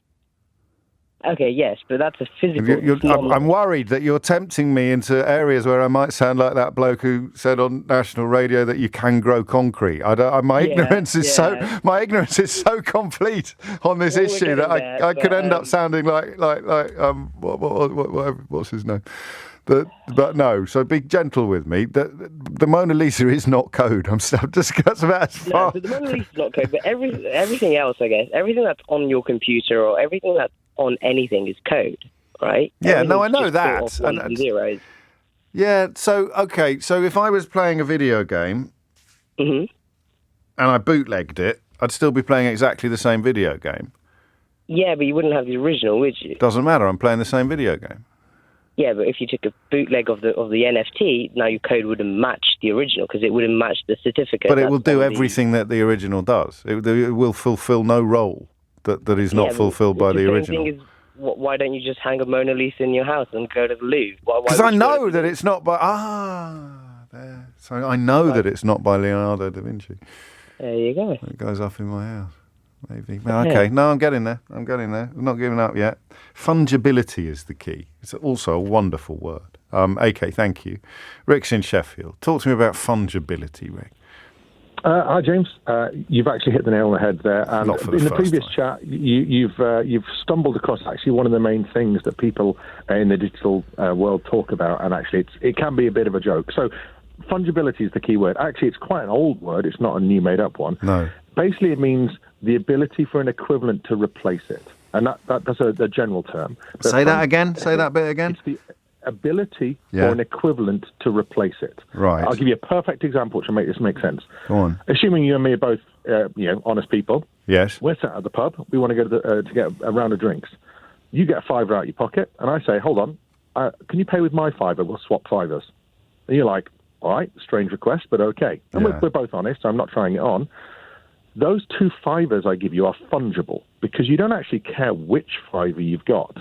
Okay, yes, but that's a physical... I'm worried that you're tempting me into areas where I might sound like that bloke who said on national radio that you can grow concrete. My ignorance is so complete on this issue that I could end up sounding like what's his name? But no, so be gentle with me. The Mona Lisa is not code. I'm just that's about as far. No, so the Mona Lisa is not code, but everything else, I guess, everything that's on your computer or everything that's on anything is code, right? Yeah, no, I know that. Sort of ones and zeros. Yeah, so if I was playing a video game and I bootlegged it, I'd still be playing exactly the same video game. Yeah, but you wouldn't have the original, would you? Doesn't matter, I'm playing the same video game. Yeah, but if you took a bootleg of the NFT, now your code wouldn't match the original because it wouldn't match the certificate. But it will do everything that the original does. It will fulfill no role that is not fulfilled by the original. Thing is, why don't you just hang a Mona Lisa in your house and go to the Louvre? Because I know that it's not by... there. So I know that it's not by Leonardo da Vinci. There you go. It goes up in my house. Maybe. Okay, no, I'm getting there. I'm not giving up yet. Fungibility is the key. It's also a wonderful word. AK, thank you. Rick's in Sheffield. Talk to me about fungibility, Rick. Hi, James. You've actually hit the nail on the head there. And in the previous chat, you've stumbled across actually one of the main things that people in the digital world talk about, and actually it can be a bit of a joke. So fungibility is the key word. Actually, it's quite an old word. It's not a new made-up one. No. Basically, it means the ability for an equivalent to replace it. And that's a general term. Say that again. Say that bit again. It's the ability for an equivalent to replace it. Right. I'll give you a perfect example to make this make sense. Go on. Assuming you and me are both, honest people. Yes. We're sat at the pub. We want to go to get a round of drinks. You get a fiver out of your pocket, and I say, hold on, can you pay with my fiver? We'll swap fivers. And you're like, all right, strange request, but okay. And we're both honest, so I'm not trying it on. Those 2 fivers I give you are fungible because you don't actually care which fiver you've got.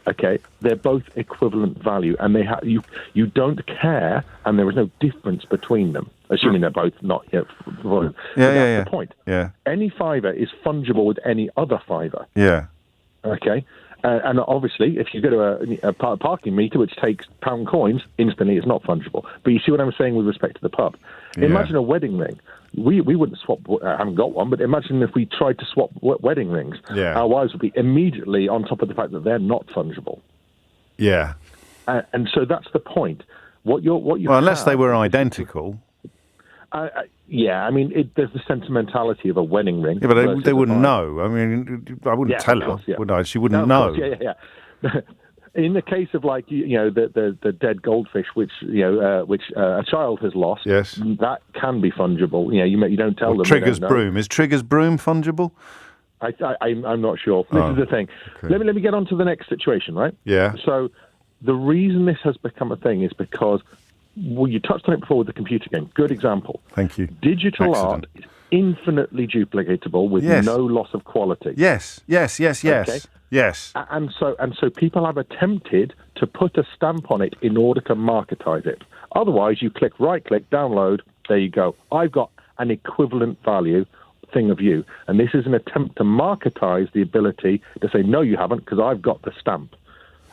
Okay, they're both equivalent value, and you don't care, and there is no difference between them, assuming they're both not yet. That's the point. Yeah. Any fiver is fungible with any other fiver. Yeah. Okay. And obviously, if you go to a parking meter which takes pound coins, instantly it's not fungible. But you see what I'm saying with respect to the pub. Yeah. Imagine a wedding ring. We wouldn't swap. I haven't got one, but imagine if we tried to swap wedding rings. Yeah. Our wives would be immediately on top of the fact that they're not fungible. Yeah. And so that's the point. Unless they were identical. Yeah, I mean, there's the sentimentality of a wedding ring. Yeah, but they wouldn't know. I mean, I wouldn't tell her, would I? She wouldn't know. Yeah. In the case of the dead goldfish, which a child has lost, yes, that can be fungible. You don't tell them. Trigger's broom is Trigger's broom fungible? I'm not sure. This is the thing. Okay. Let me get on to the next situation, right? Yeah. So the reason this has become a thing is because you touched on it before with the computer game. Good example. Thank you. Digital art is infinitely duplicatable with no loss of quality. Yes. Okay? Yes. And so people have attempted to put a stamp on it in order to marketize it. Otherwise, you right-click, download, there you go. I've got an equivalent value thing of you. And this is an attempt to marketize the ability to say, no, you haven't, because I've got the stamp.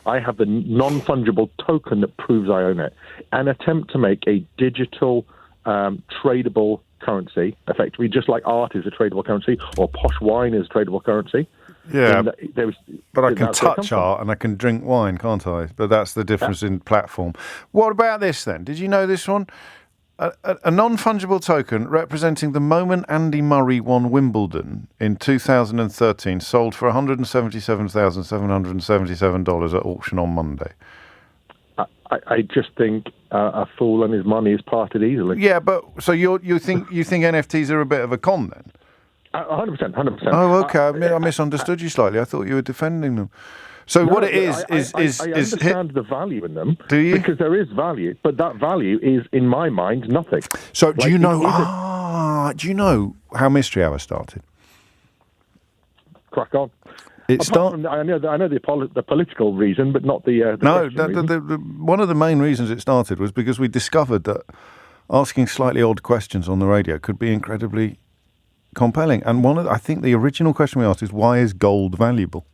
I have the non-fungible token that proves I own it. An attempt to make a digital tradable currency, effectively, just like art is a tradable currency or posh wine is a tradable currency. Yeah, but I can touch art and I can drink wine, can't I? But that's the difference in platform. What about this then? Did you know this one? A non-fungible token representing the moment Andy Murray won Wimbledon in 2013 sold for $177,777 at auction on Monday. I just think a fool and his money is parted easily. Yeah, but so you think NFTs are a bit of a con then? 100%. Oh, okay. I misunderstood you slightly. I thought you were defending them. So what it is I understand the value in them. Do you? Because there is value, but that value is, in my mind, nothing. So do you know? Do you know how Mystery Hour started? Crack on. I know the political reason, but not the one of the main reasons it started was because we discovered that asking slightly odd questions on the radio could be incredibly compelling. And I think the original question we asked is, why is gold valuable?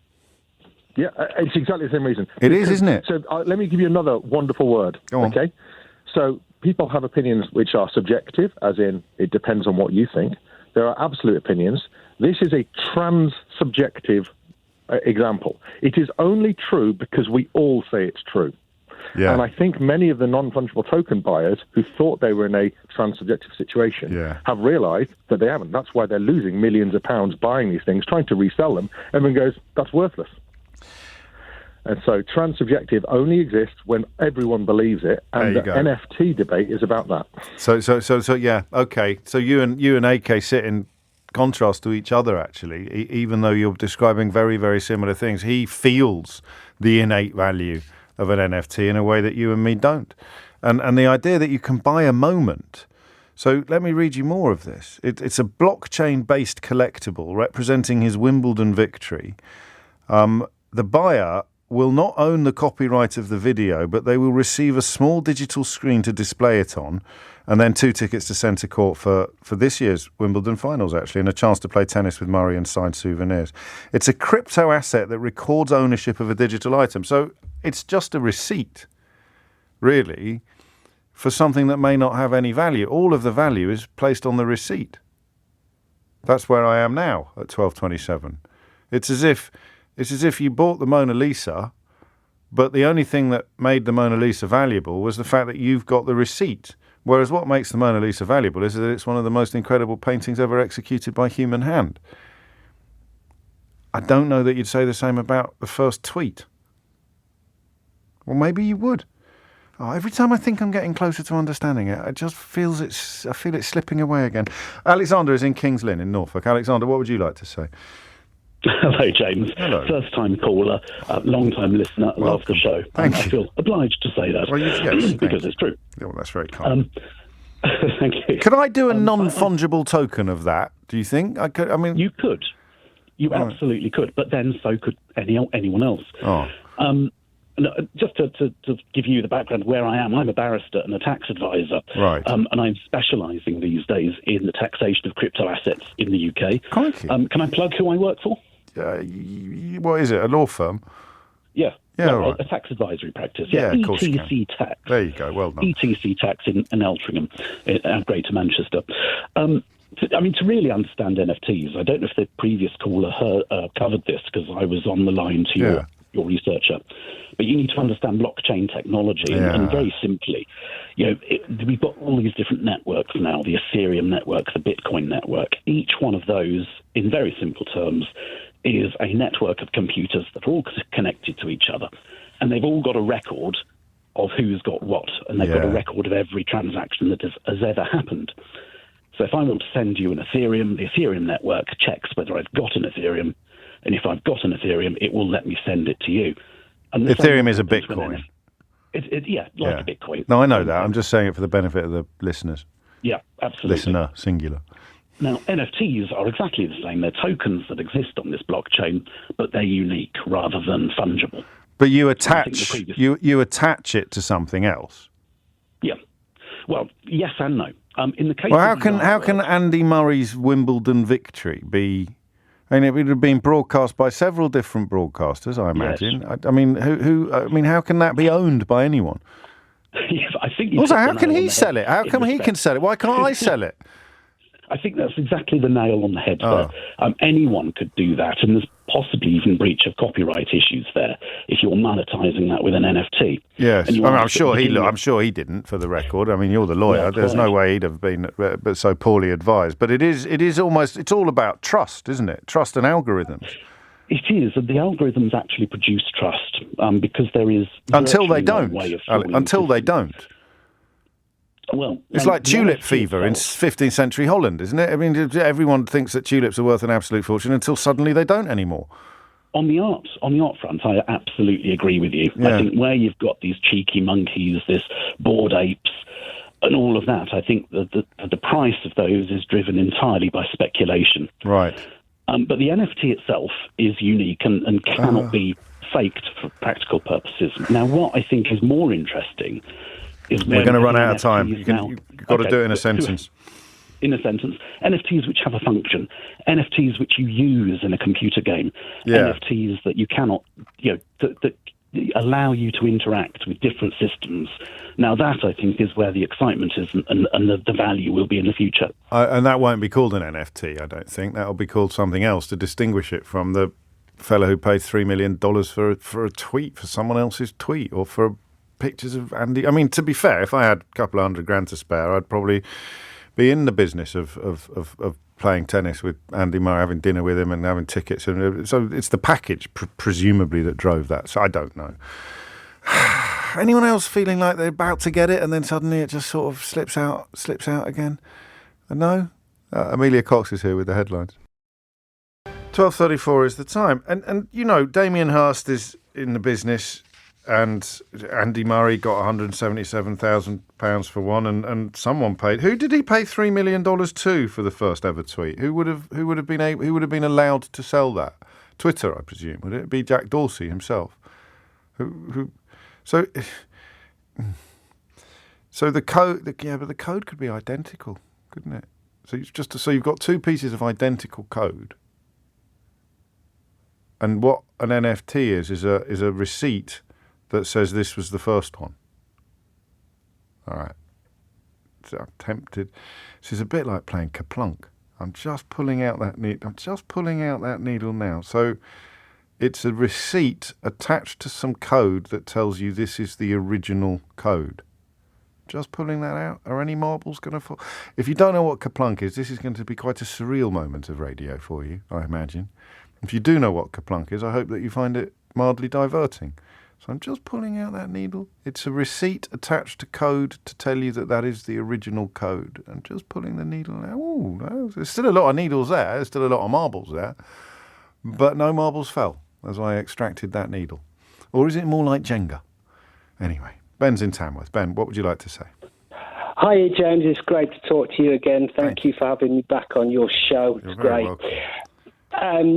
Yeah, it's exactly the same reason. It is, isn't it? So let me give you another wonderful word. Go on. Okay? So people have opinions which are subjective, as in it depends on what you think. There are absolute opinions. This is a trans-subjective example. It is only true because we all say it's true. Yeah. And I think many of the non-fungible token buyers who thought they were in a trans-subjective situation have realised that they haven't. That's why they're losing millions of pounds buying these things, trying to resell them. Everyone goes, that's worthless. And so trans-subjective only exists when everyone believes it, and the NFT debate is about that. So yeah, okay. So you and AK sit in contrast to each other, actually, even though you're describing very, very similar things. He feels the innate value of an NFT in a way that you and me don't. And the idea that you can buy a moment. So let me read you more of this. It's a blockchain-based collectible representing his Wimbledon victory. The buyer will not own the copyright of the video, but they will receive a small digital screen to display it on, and then 2 tickets to centre court for this year's Wimbledon finals, actually, and a chance to play tennis with Murray and signed souvenirs. It's a crypto asset that records ownership of a digital item. So it's just a receipt, really, for something that may not have any value. All of the value is placed on the receipt. That's where I am now at 12:27. It's as if you bought the Mona Lisa, but the only thing that made the Mona Lisa valuable was the fact that you've got the receipt. Whereas what makes the Mona Lisa valuable is that it's one of the most incredible paintings ever executed by human hand. I don't know that you'd say the same about the first tweet. Well, maybe you would. Oh, every time I think I'm getting closer to understanding it, I feel it's slipping away again. Alexander is in Kings Lynn in Norfolk. Alexander, what would you like to say? Hello, James. Hello. First-time caller, long-time listener. Welcome. Love the show. Thank you. I feel obliged to say that. Well, yes, because it's true. Yeah, well, that's very kind. Thank you. Could I do a non-fungible token of that, do you think? You could. You absolutely could, but then so could anyone else. Oh. Just to give you the background where I am, I'm a barrister and a tax advisor. Right. And I'm specialising these days in the taxation of crypto assets in the UK. Crikey. Can I plug who I work for? What is it, a law firm? Yeah. Yeah, right. A tax advisory practice. Yeah, of course you can. ETC Tax. There you go, well done. ETC Tax in Altrincham, in Greater Manchester. To really understand NFTs, I don't know if the previous caller covered this because I was on the line to your researcher, but you need to understand blockchain technology, and very simply, we've got all these different networks now, the Ethereum network, the Bitcoin network. Each one of those, in very simple terms, is a network of computers that are all connected to each other, and they've all got a record of who's got what, and they've got a record of every transaction that has ever happened. So if I want to send you an Ethereum, the Ethereum network checks whether I've got an Ethereum, and if I've got an Ethereum, it will let me send it to you. And Ethereum is a Bitcoin. A Bitcoin. No, I know that. I'm just saying it for the benefit of the listeners. Yeah, absolutely. Listener, singular. Now, NFTs are exactly the same. They're tokens that exist on this blockchain, but they're unique rather than fungible. But you attach you attach it to something else. Yeah. Well, yes and no. In the case. Well, how can Andy Murray's Wimbledon victory be? I mean, it would have been broadcast by several different broadcasters, I imagine. Yes. How can that be owned by anyone? I think. Also, how can he sell it? How come he can sell it? Why can't I sell it? I think that's exactly the nail on the head there. Anyone could do that, and there's possibly even breach of copyright issues there if you're monetizing that with an NFT. Yes, I'm sure he didn't. For the record, I mean, you're the lawyer. There's no way he'd have been so poorly advised. But it's all about trust, isn't it? Trust and algorithms. It is, and the algorithms actually produce trust because there is until they don't. Until they don't. Well, it's like tulip fever in 15th century Holland, isn't it? I mean, everyone thinks that tulips are worth an absolute fortune until suddenly they don't anymore. On the art front, I absolutely agree with you. Yeah. I think where you've got these cheeky monkeys, this bored apes, and all of that, I think that the price of those is driven entirely by speculation. Right. But the NFT itself is unique and cannot be faked for practical purposes. Now, what I think is more interesting. We're going to run out of time. You've got to do it in a sentence. in a sentence, NFTs which have a function, NFTs which you use in a computer game, NFTs that you cannot, that allow you to interact with different systems. Now that, I think, is where the excitement is and the value will be in the future. And that won't be called an NFT, I don't think. That'll be called something else to distinguish it from the fellow who paid $3 million for a tweet, for someone else's tweet, or for pictures of Andy. I mean, to be fair, if I had a couple of $100,000 to spare, I'd probably be in the business of playing tennis with Andy Murray, having dinner with him and having tickets. And so it's the package, presumably, that drove that. So I don't know. Anyone else feeling like they're about to get it and then suddenly it just sort of slips out again? No? Amelia Cox is here with the headlines. 12:34 is the time. And Damien Hirst is in the business and Andy Murray got £177,000 for one and someone paid. Who did he pay $3 million to for the first ever tweet? Who would have been allowed to sell that? Twitter, I presume. Would it be Jack Dorsey himself? So the code, but the code could be identical, couldn't it? So you've got two pieces of identical code, and what an NFT is a receipt that says this was the first one. All right, so I'm tempted. This is a bit like playing Kaplunk. I'm just pulling out that needle now. So it's a receipt attached to some code that tells you this is the original code. Just pulling that out. Are any marbles going to fall? If you don't know what Kaplunk is, this is going to be quite a surreal moment of radio for you, I imagine. If you do know what Kaplunk is, I hope that you find it mildly diverting. So I'm just pulling out that needle. It's a receipt attached to code to tell you that is the original code. I'm just pulling the needle out. Oh, there's still a lot of needles there. There's still a lot of marbles there. But no marbles fell as I extracted that needle. Or is it more like Jenga? Anyway, Ben's in Tamworth. Ben, what would you like to say? Hi, James. It's great to talk to you again. Thank you for having me back on your show. You're it's very great. welcome.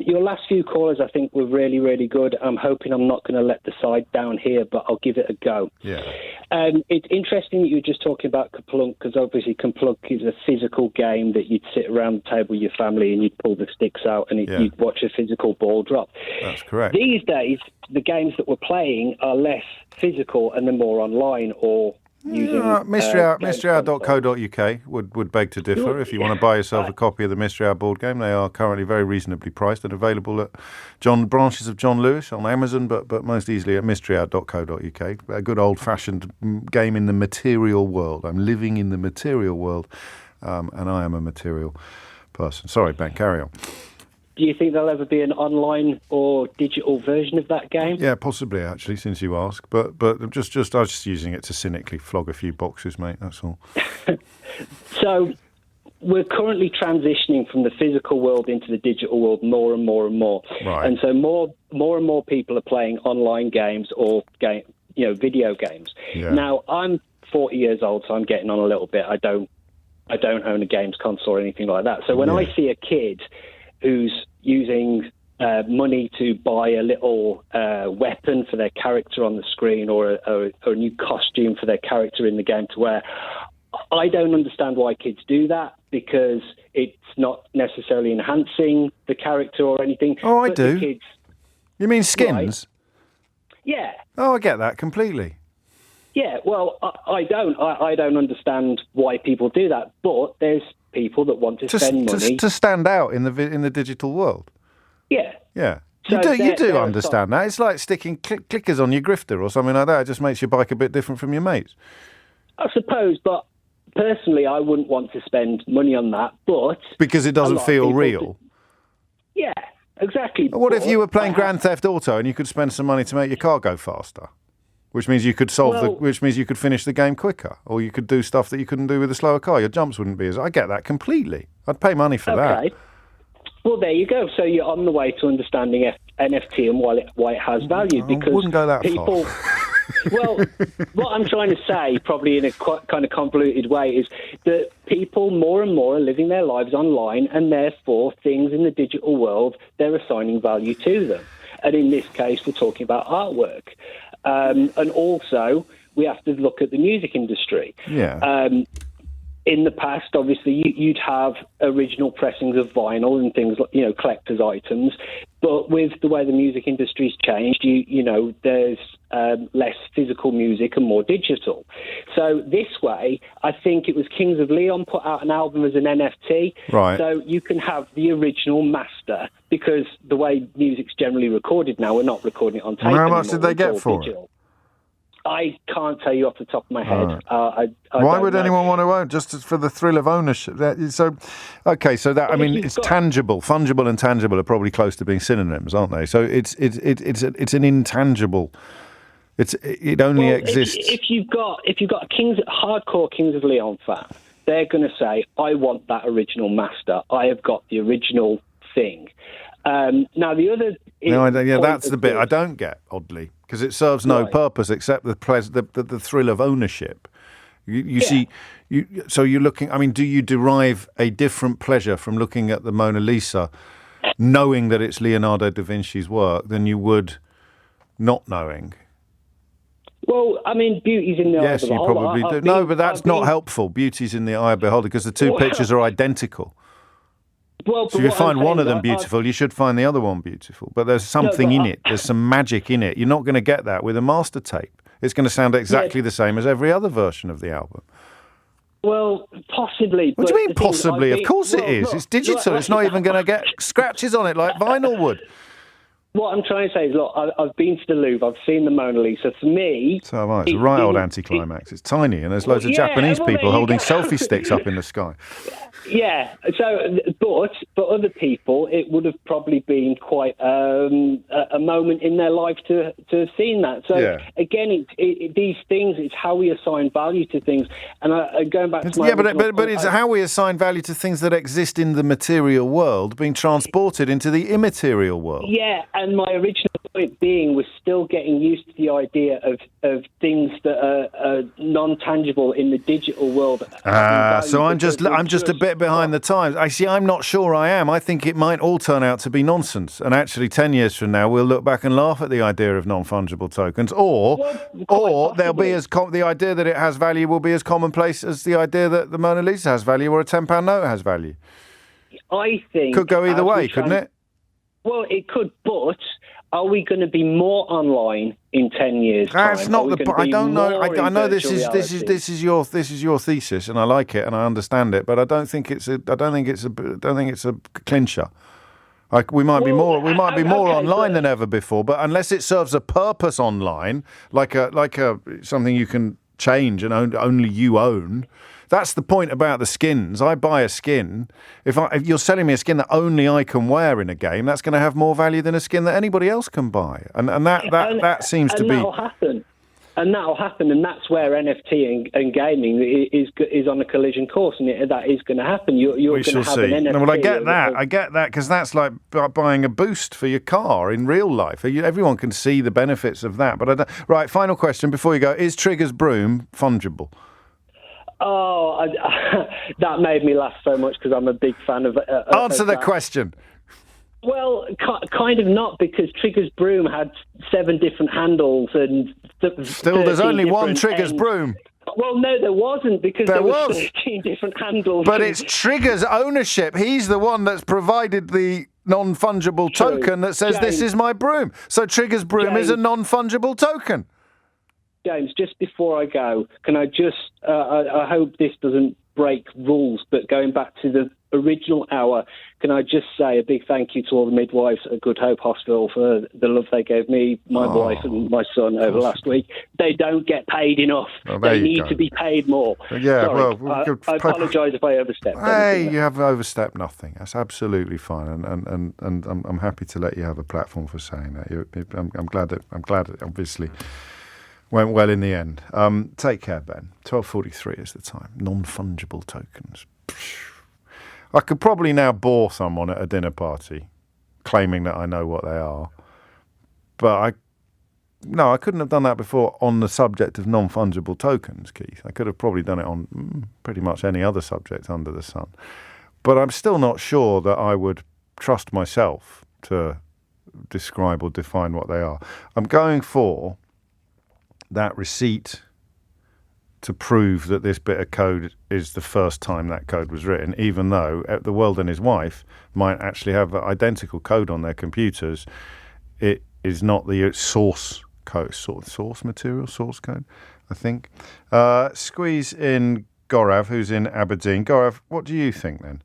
Your last few callers, I think, were really, really good. I'm hoping I'm not going to let the side down here, but I'll give it a go. Yeah. It's interesting that you were just talking about Kaplunk, because obviously Kaplunk is a physical game that you'd sit around the table with your family and you'd pull the sticks out and you'd watch a physical ball drop. That's correct. These days, the games that we're playing are less physical and they're more online or using... mysteryhour.co.uk would beg to differ. If you want to buy yourself a copy of the Mystery Hour board game, they are currently very reasonably priced and available at branches of John Lewis on Amazon, but most easily at mysteryhour.co.uk. A good old-fashioned game in the material world. I'm living in the material world, and I am a material person. Sorry, Ben, carry on. Do you think there'll ever be an online or digital version of that game? Yeah, possibly, actually, since you ask. But I was just using it to cynically flog a few boxes, mate, that's all. So we're currently transitioning from the physical world into the digital world more and more and more. Right. And so more and more people are playing online games or video games. Yeah. Now, I'm 40 years old, so I'm getting on a little bit. I don't own a games console or anything like that. So when I see a kid who's using money to buy a little weapon for their character on the screen or a new costume for their character in the game to wear, I don't understand why kids do that, because it's not necessarily enhancing the character or anything. Oh, I do. Kids, you mean skins? Right? Yeah. Oh, I get that completely. Yeah, well, I don't. I don't understand why people do that, but there's people that want to spend money to stand out in the digital world. Yeah. Yeah. So you do understand that. It's like sticking clickers on your grifter or something like that. It just makes your bike a bit different from your mates. I suppose, but personally, I wouldn't want to spend money on that. But because it doesn't feel real. Yeah, exactly. What if you were playing Grand Theft Auto and you could spend some money to make your car go faster? Which means you could which means you could finish the game quicker, or you could do stuff that you couldn't do with a slower car. Your jumps wouldn't be as... I get that completely. I'd pay money for that. Well, there you go. So you're on the way to understanding NFT and why it has value. Because I wouldn't go that far. Well, what I'm trying to say, probably in a kind of convoluted way, is that people more and more are living their lives online, and therefore things in the digital world, they're assigning value to them. And in this case, we're talking about artwork. And also, we have to look at the music industry. Yeah. in the past, obviously, you'd have original pressings of vinyl and things like, collector's items. But with the way the music industry's changed, there's less physical music and more digital. So this way, I think it was Kings of Leon put out an album as an NFT. Right. So you can have the original master, because the way music's generally recorded now, we're not recording it on tape. How much did they get for digital. it? I can't tell you off the top of my head. Right. I Why don't would know. anyone want to own just for the thrill of ownership? It's tangible, fungible, and tangible are probably close to being synonyms, aren't they? So it's an intangible. It only exists. If you've got a hardcore Kings of Leon fan, they're going to say, "I want that original master. I have got the original thing." Now the other. That's the bit I don't get, oddly, because it serves no purpose except the thrill of ownership. So you're looking. I mean, do you derive a different pleasure from looking at the Mona Lisa, knowing that it's Leonardo da Vinci's work, than you would not knowing? Well, I mean, beauty's in the eye of the beholder. Yes, you probably do. No, but that's not helpful. Beauty's in the eye of the beholder because the two pictures are identical. Well, so if you find one of them beautiful, you should find the other one beautiful. But there's something in it. There's some magic in it. You're not going to get that with a master tape. It's going to sound exactly the same as every other version of the album. Well, possibly. What do you mean possibly? Of course it is. It's digital. It's not even going to get scratches on it like vinyl would. What I'm trying to say is, look, I've been to the Louvre. I've seen the Mona Lisa. For me... So am I. It's a right old anticlimax. It's tiny, and there's loads of Japanese people holding selfie sticks up in the sky. Yeah. So, but other people, it would have probably been quite a moment in their life to have seen that. So again, these things, it's how we assign value to things. And going back to my but it's how we assign value to things that exist in the material world being transported into the immaterial world. Yeah, and my original point being was still getting used to the idea of things that are non-tangible in the digital world. So I'm just a bit behind the times. I'm not sure I am. I think it might all turn out to be nonsense. And actually 10 years from now, we'll look back and laugh at the idea of non-fungible tokens. Or they'll be the idea that it has value will be as commonplace as the idea that the Mona Lisa has value or a £10 note has value. I think... Could go either way, couldn't it? Well, it could, but are we going to be more online in 10 years' time? That's not the. I don't know. I know this is your thesis, and I like it, and I understand it, but I don't think it's a clincher. We might be more online than ever before, but unless it serves a purpose online, like a something you can change and only you own. That's the point about the skins. I buy a skin. If you're selling me a skin that only I can wear in a game, that's going to have more value than a skin that anybody else can buy. And that seems to be... That'll happen. And that'll happen, and that's where NFT and gaming is on a collision course, and that is going to happen. You're going to have an NFT. No, well, I get that, because that's like buying a boost for your car in real life. Everyone can see the benefits of that. But right, final question before you go. Is Trigger's broom fungible? Oh, that made me laugh so much because I'm a big fan of... Answer the question. Well, kind of not, because Trigger's broom had 7 different handles and... Still, there's only one Trigger's broom. Well, no, there wasn't, because there were 13 different handles. But it's Trigger's ownership. He's the one that's provided the non-fungible token that says, this is my broom. So Trigger's broom is a non-fungible token. James, just before I go, can I just... I hope this doesn't break rules, but going back to the original hour, can I just say a big thank you to all the midwives at Good Hope Hospital for the love they gave me, my wife and my son over last week. They don't get paid enough. They need to be paid more. Yeah, sorry, I apologise if I overstepped. Hey, you have overstepped nothing. That's absolutely fine, and I'm happy to let you have a platform for saying that. I'm glad that obviously went well in the end. Take care, Ben. 12:43 is the time. Non-fungible tokens. I could probably now bore someone at a dinner party claiming that I know what they are. But I couldn't have done that before on the subject of non-fungible tokens, Keith. I could have probably done it on pretty much any other subject under the sun. But I'm still not sure that I would trust myself to describe or define what they are. I'm going for that receipt to prove that this bit of code is the first time that code was written, even though the world and his wife might actually have identical code on their computers. It is not the source code, source material, source code, I think. Squeeze in Gaurav, who's in Aberdeen. Gaurav, what do you think then?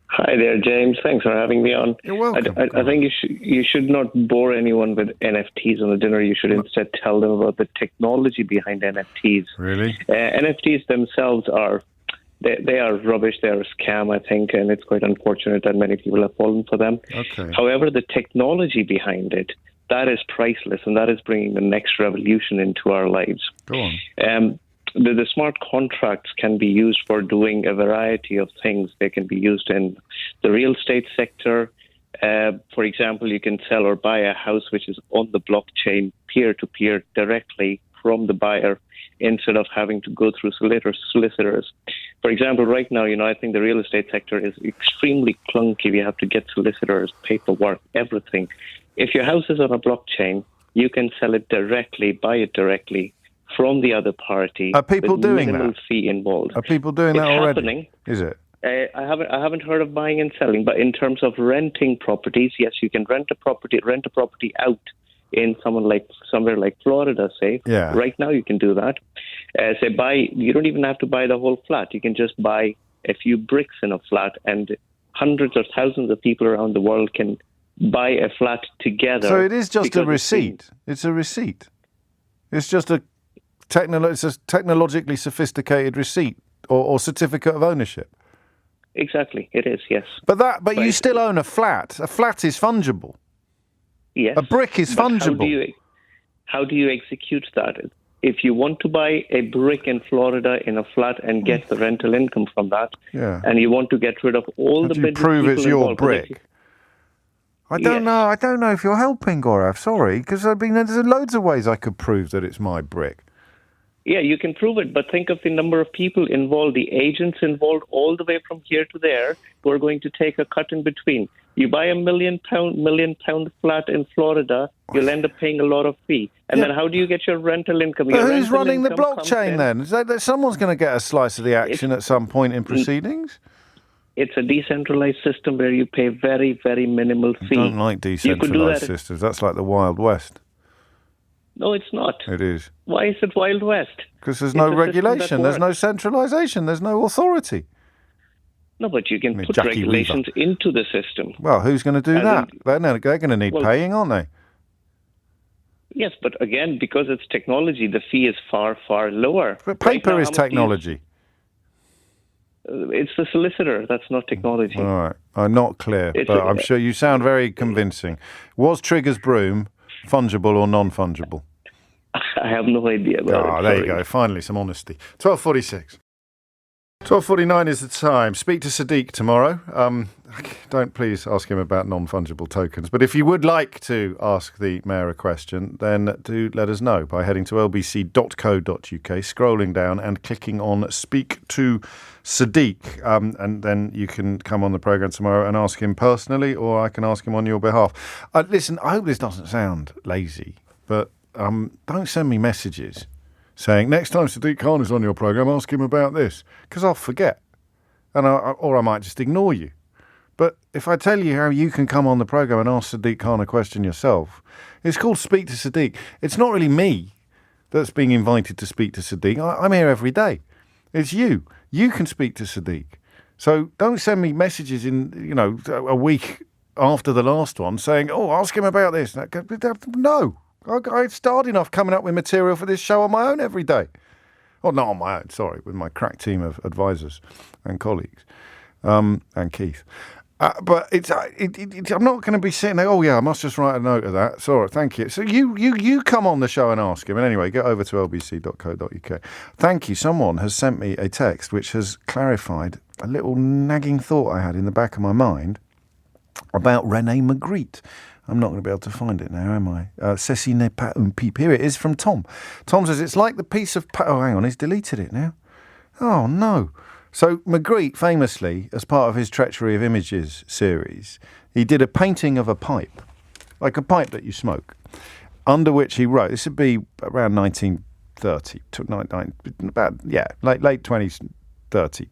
Hi there, James. Thanks for having me on. You're welcome. I think you should not bore anyone with NFTs on the dinner. You should instead tell them about the technology behind NFTs. Really? NFTs themselves they are rubbish. They are a scam, I think, and it's quite unfortunate that many people have fallen for them. Okay. However, the technology behind it, that is priceless, and that is bringing the next revolution into our lives. Go on. The smart contracts can be used for doing a variety of things. They can be used in the real estate sector. For example, you can sell or buy a house which is on the blockchain peer-to-peer directly from the buyer instead of having to go through solicitors. For example, right now, I think the real estate sector is extremely clunky. We have to get solicitors, paperwork, everything. If your house is on a blockchain, you can sell it directly, buy it directly from the other party. Are people doing minimal that? Fee involved. Are people doing that already? Happening. Is it? I haven't heard of buying and selling, but in terms of renting properties, yes, you can rent a property out in somewhere like Florida, say. Yeah. Right now, you can do that. You don't even have to buy the whole flat. You can just buy a few bricks in a flat, and hundreds or thousands of people around the world can buy a flat together. So it is just a receipt. It's a receipt. It's just a technologically sophisticated receipt or certificate of ownership. Exactly, it is, yes. But you still own a flat. A flat is fungible. Yes. A brick is fungible. How do you execute that? If you want to buy a brick in Florida in a flat and get the rental income from that, and you want to get rid of all the business people prove it's your involved, brick? I don't know. I don't know if you're helping, Gaurav. Sorry, because there's loads of ways I could prove that it's my brick. Yeah, you can prove it, but think of the number of people involved, the agents involved all the way from here to there who are going to take a cut in between. You buy a million pound flat in Florida, you'll end up paying a lot of fee. And then how do you get your rental income? But who's running the blockchain then? Is that someone's going to get a slice of the action at some point in proceedings? It's a decentralized system where you pay very, very minimal fee. I don't like decentralized systems. That's like the Wild West. No, it's not. It is. Why is it Wild West? Because there's no regulation, there's no centralisation, there's no authority. No, but you can put regulations into the system. Well, who's going to do that? They're going to need paying, aren't they? Yes, but again, because it's technology, the fee is far, far lower. But paper is technology. It's the solicitor. That's not technology. All right. I'm not clear, but I'm sure you sound very convincing. Was Trigger's broom fungible or non-fungible? I have no idea about it. There you go. Finally, some honesty. 12:46. 12:49 is the time. Speak to Sadiq tomorrow. Don't please ask him about non-fungible tokens. But if you would like to ask the Mayor a question, then do let us know by heading to lbc.co.uk, scrolling down and clicking on Speak to Sadiq. And then you can come on the programme tomorrow and ask him personally, or I can ask him on your behalf. Listen, I hope this doesn't sound lazy, but don't send me messages saying, next time Sadiq Khan is on your programme, ask him about this, because I'll forget. Or I might just ignore you. But if I tell you how you can come on the programme and ask Sadiq Khan a question yourself, it's called Speak to Sadiq. It's not really me that's being invited to speak to Sadiq. I'm here every day. It's you. You can speak to Sadiq. So don't send me messages in, a week after the last one saying, ask him about this. No. It's hard enough coming up with material for this show on my own every day. Well, not on my own, sorry, with my crack team of advisors and colleagues, and Keith. But I'm not going to be sitting there, I must just write a note of that. Sorry, thank you. So you come on the show and ask him. And anyway, get over to lbc.co.uk. Thank you. Someone has sent me a text which has clarified a little nagging thought I had in the back of my mind about René Magritte. I'm not going to be able to find it now, am I? Ceci n'est pas un pipe. Here it is from Tom. Tom says, it's like the piece of... hang on, he's deleted it now. Oh, no. So Magritte, famously, as part of his Treachery of Images series, he did a painting of a pipe, like a pipe that you smoke, under which he wrote, this would be around 19 30, late 20s, 30.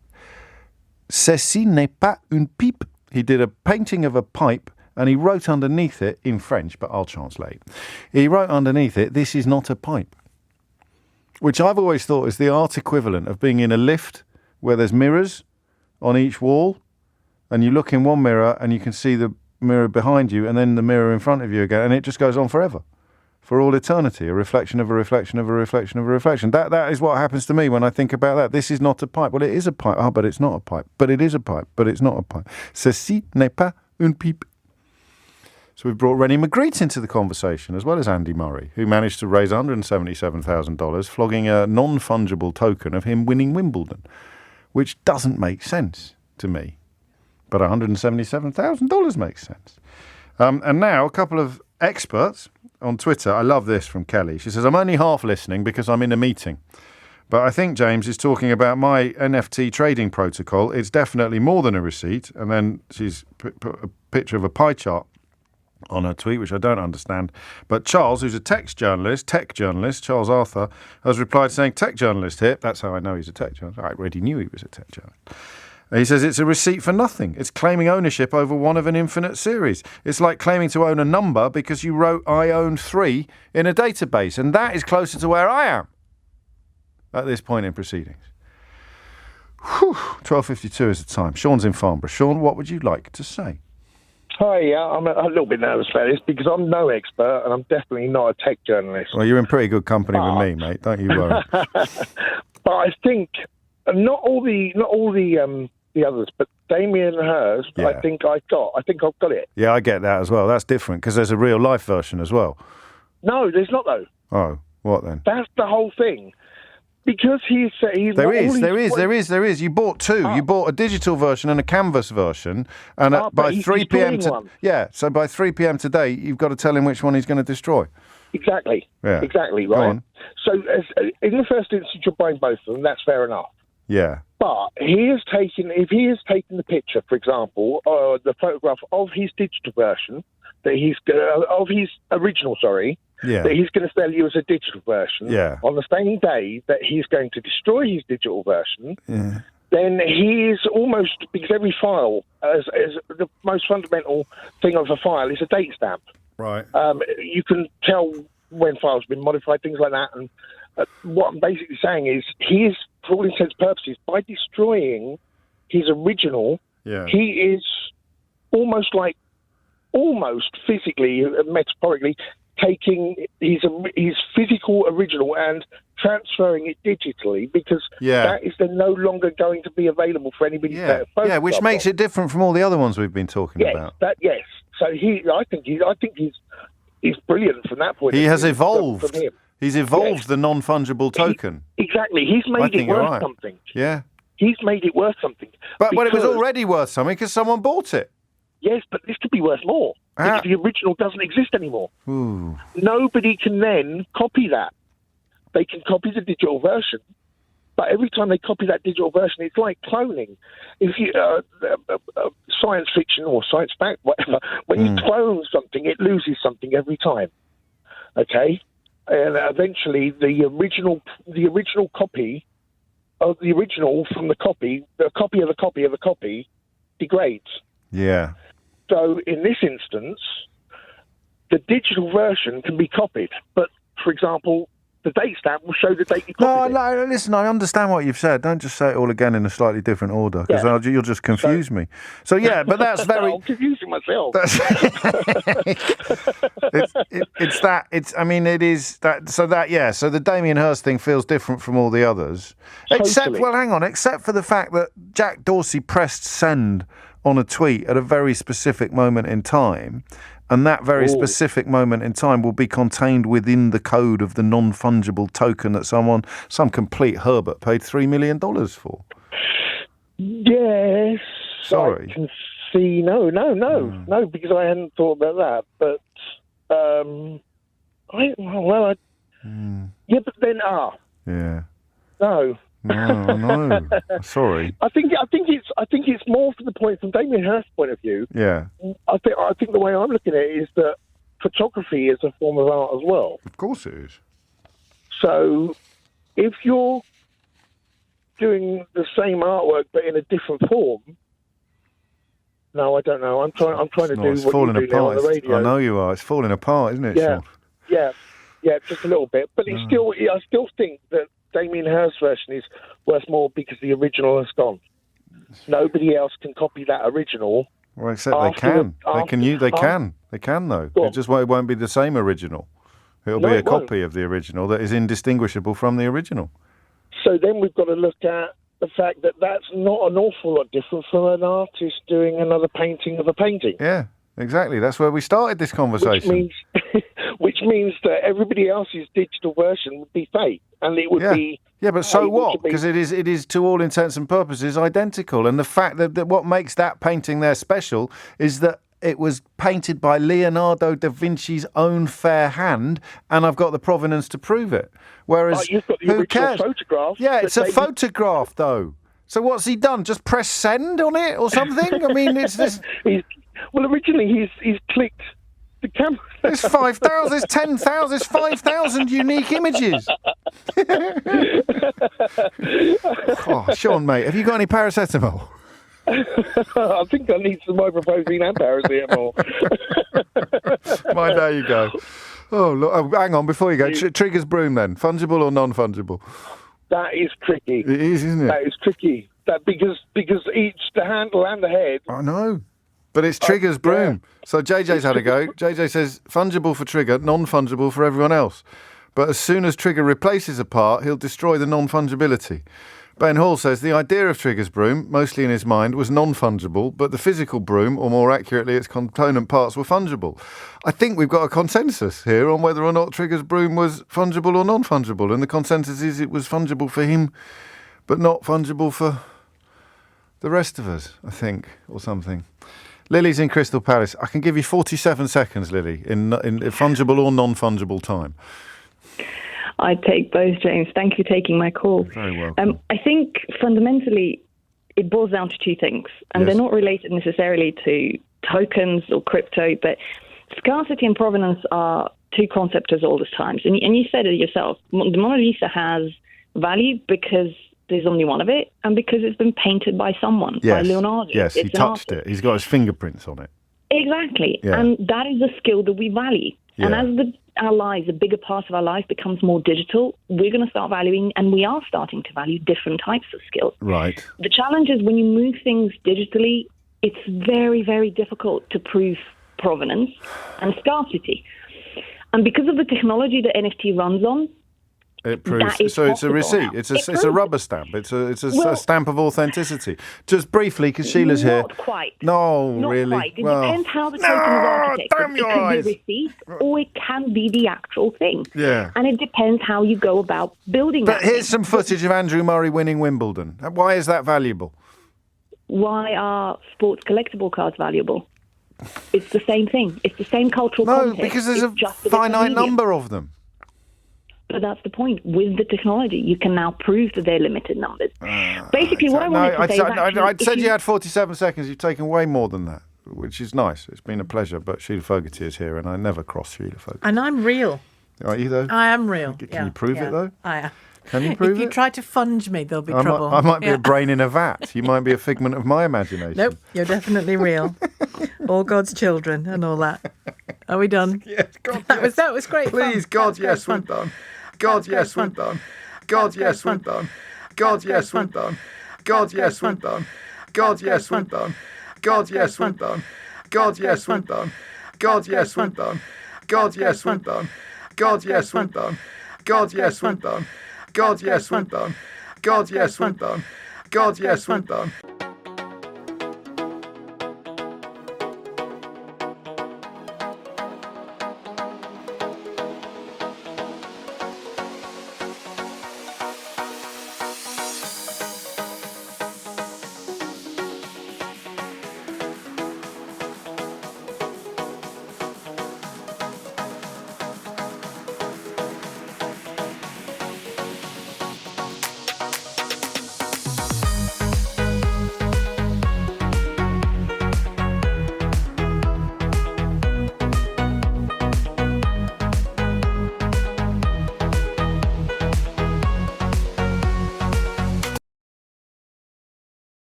Ceci n'est pas une pipe. He did a painting of a pipe, and he wrote underneath it, in French, but I'll translate. He wrote underneath it, "This is not a pipe," which I've always thought is the art equivalent of being in a lift where there's mirrors on each wall, and you look in one mirror and you can see the mirror behind you and then the mirror in front of you again, and it just goes on forever, for all eternity, a reflection of a reflection of a reflection of a reflection. That is what happens to me when I think about that. This is not a pipe. Well, it is a pipe. Oh, but it's not a pipe. But it is a pipe. But it's not a pipe. Ceci n'est pas une pipe. So we've brought Rennie Magritte into the conversation, as well as Andy Murray, who managed to raise $177,000 flogging a non-fungible token of him winning Wimbledon, which doesn't make sense to me. But $177,000 makes sense. And now a couple of experts on Twitter. I love this from Kelly. She says, "I'm only half listening because I'm in a meeting. But I think James is talking about my NFT trading protocol. It's definitely more than a receipt." And then she's put a picture of a pie chart on her tweet, which I don't understand. But Charles, who's a tech journalist, Charles Arthur, has replied saying, "Tech journalist here." That's how I know he's a tech journalist. I already knew he was a tech journalist. He says it's a receipt for nothing. It's claiming ownership over one of an infinite series. It's like claiming to own a number because you wrote "I own 3" in a database, and that is closer to where I am at this point in proceedings. 12:52 is the time. Sean's in Farnborough. Sean, what would you like to say? Hi, yeah, I'm a little bit nervous about this because I'm no expert and I'm definitely not a tech journalist. Well, you're in pretty good company with me, mate. Don't you worry. But I think not all the others, but Damien Hirst, Yeah. I think I've got it. Yeah, I get that as well. That's different because there's a real life version as well. No, there's not though. Oh, what then? That's the whole thing. Because he's There is. You bought two. You bought a digital version and a canvas version, and by 3 p.m. So by 3 p.m. today, you've got to tell him which one he's going to destroy. Exactly. Yeah. Exactly. Go Right. on. So in the first instance, you're buying both of them. That's fair enough. Yeah. But if he has taken the picture, for example, the photograph of his digital version that of his original, Yeah. that he's going to sell you as a digital version on the same day that he's going to destroy his digital version, then he is almost, because every file, as the most fundamental thing of a file is a date stamp. Right. You can tell when files have been modified, things like that. And what I'm basically saying is he is, for all intents and purposes, by destroying his original, he is almost physically, metaphorically, taking his physical original and transferring it digitally, because that is then no longer going to be available for anybody to take a photograph which makes it different from all the other ones we've been talking about. So I think he's brilliant from that point. He has evolved. From him. He's evolved the non-fungible token. Exactly. He's made it worth something. Yeah. He's made it worth something. But it was already worth something because someone bought it. Yes, but this could be worth more because the original doesn't exist anymore. Ooh. Nobody can then copy that. They can copy the digital version, but every time they copy that digital version, it's like cloning. If you science fiction or science fact, whatever, when you clone something, it loses something every time. Okay, and eventually the original copy of the original from the copy of the copy of the copy degrades. Yeah. So in this instance, the digital version can be copied, but for example, the date stamp will show the date you copied it. No, listen, I understand what you've said. Don't just say it all again in a slightly different order, because you'll just confuse me. So, but that's very... I'm confusing myself. So the Damien Hirst thing feels different from all the others. Totally. Except for the fact that Jack Dorsey pressed send on a tweet at a very specific moment in time, and that very specific moment in time will be contained within the code of the non-fungible token that some complete Herbert paid $3 million for. Yes. Sorry. I can see. No, because I hadn't thought about that. But, but then, Yeah. No. No. Sorry. I think it's more from the point from Damien Hirst's point of view. Yeah. I think the way I'm looking at it is that photography is a form of art as well. Of course it is. So if you're doing the same artwork but in a different form, no, I don't know. I'm trying to do it's what falling you do now on the radio. I know you are. It's falling apart, isn't it, Sean? Yeah, just a little bit. But I still think that Damien Hirst's version is worth more because the original has gone. Nobody else can copy that original. Well, except they can. They can though. It won't be the same original. It'll be a copy of the original that is indistinguishable from the original. So then we've got to look at the fact that that's not an awful lot different from an artist doing another painting of a painting. Yeah, exactly. That's where we started this conversation. Which means that everybody else's digital version would be fake, and it would be. Yeah, but so what? Because it is to all intents and purposes identical. And the fact that what makes that painting there special is that it was painted by Leonardo da Vinci's own fair hand, and I've got the provenance to prove it. Whereas, you've got the who original cares? Photograph. Yeah, it's a photograph, though. So what's he done? Just press send on it or something? I mean, it's this. Well, originally he's clicked the camera. There's 5,000, there's 10,000, there's 5,000 unique images. Oh, Sean, mate, have you got any paracetamol? I think I need some ibuprofen and paracetamol. Mind how you go. Oh, look, hang on, before you go. Trigger's broom, then. Fungible or non-fungible? That is tricky. It is, isn't it? That is tricky. Because each the handle and the head. I know. But it's Trigger's broom. Yeah. So JJ's had a go. JJ says fungible for Trigger, non-fungible for everyone else. But as soon as Trigger replaces a part, he'll destroy the non-fungibility. Ben Hall says the idea of Trigger's broom, mostly in his mind, was non-fungible, but the physical broom, or more accurately, its component parts, were fungible. I think we've got a consensus here on whether or not Trigger's broom was fungible or non-fungible, and the consensus is it was fungible for him, but not fungible for the rest of us, I think, or something. Lily's in Crystal Palace. I can give you 47 seconds, Lily, in fungible or non-fungible time. I take both, James. Thank you for taking my call. Very welcome. I think fundamentally it boils down to two things, and they're not related necessarily to tokens or crypto, but scarcity and provenance are two concepts as old as times. And you said it yourself. The Mona Lisa has value because there's only one of it, and because it's been painted by someone, by Leonardo. Yes, he touched it. He's got his fingerprints on it. Exactly. Yeah. And that is a skill that we value. Yeah. And as our lives, a bigger part of our life becomes more digital, we're going to start valuing, and we are starting to value different types of skills. Right. The challenge is when you move things digitally, it's very, very difficult to prove provenance and scarcity. And because of the technology that NFT runs on, it proves. So it's a receipt. It's a rubber stamp. It's a stamp of authenticity. Just briefly, because Sheila's here. Not quite. No, not really. Quite. It depends how the token is architected. Damn your eyes. It can be a receipt, or it can be the actual thing. Yeah. And it depends how you go about building that. But here's some footage of Andrew Murray winning Wimbledon. Why is that valuable? Why are sports collectible cards valuable? It's the same thing. It's the same cultural context. No, because there's a finite number of them. But that's the point. With the technology, you can now prove that they're limited numbers. Basically, what I wanted to say is I said you had 47 seconds. You've taken way more than that, which is nice. It's been a pleasure. But Sheila Fogarty is here, and I never cross Sheila Fogarty. And I'm real. Are you, though? I am real. Can you prove it, though? I am. Can you prove it? If you try to funge me, there'll be trouble. I might be a brain in a vat. You might be a figment of my imagination. Nope, you're definitely real. All God's children and all that. Are we done? Yes, God, that was great. Please, fun. God, yes, we're done. God, yes, we're done. God, yes, we're done. God, yes, we're done. God, yes, we're done. God, yes, we're done. God, yes, we're done. God, yes, we're done. God, yes, we're done. God, yes, we're done. God, yes, we're done. God, yes, we're done. God, yes, we're done. God, yes, we're done. God, yes, we're done.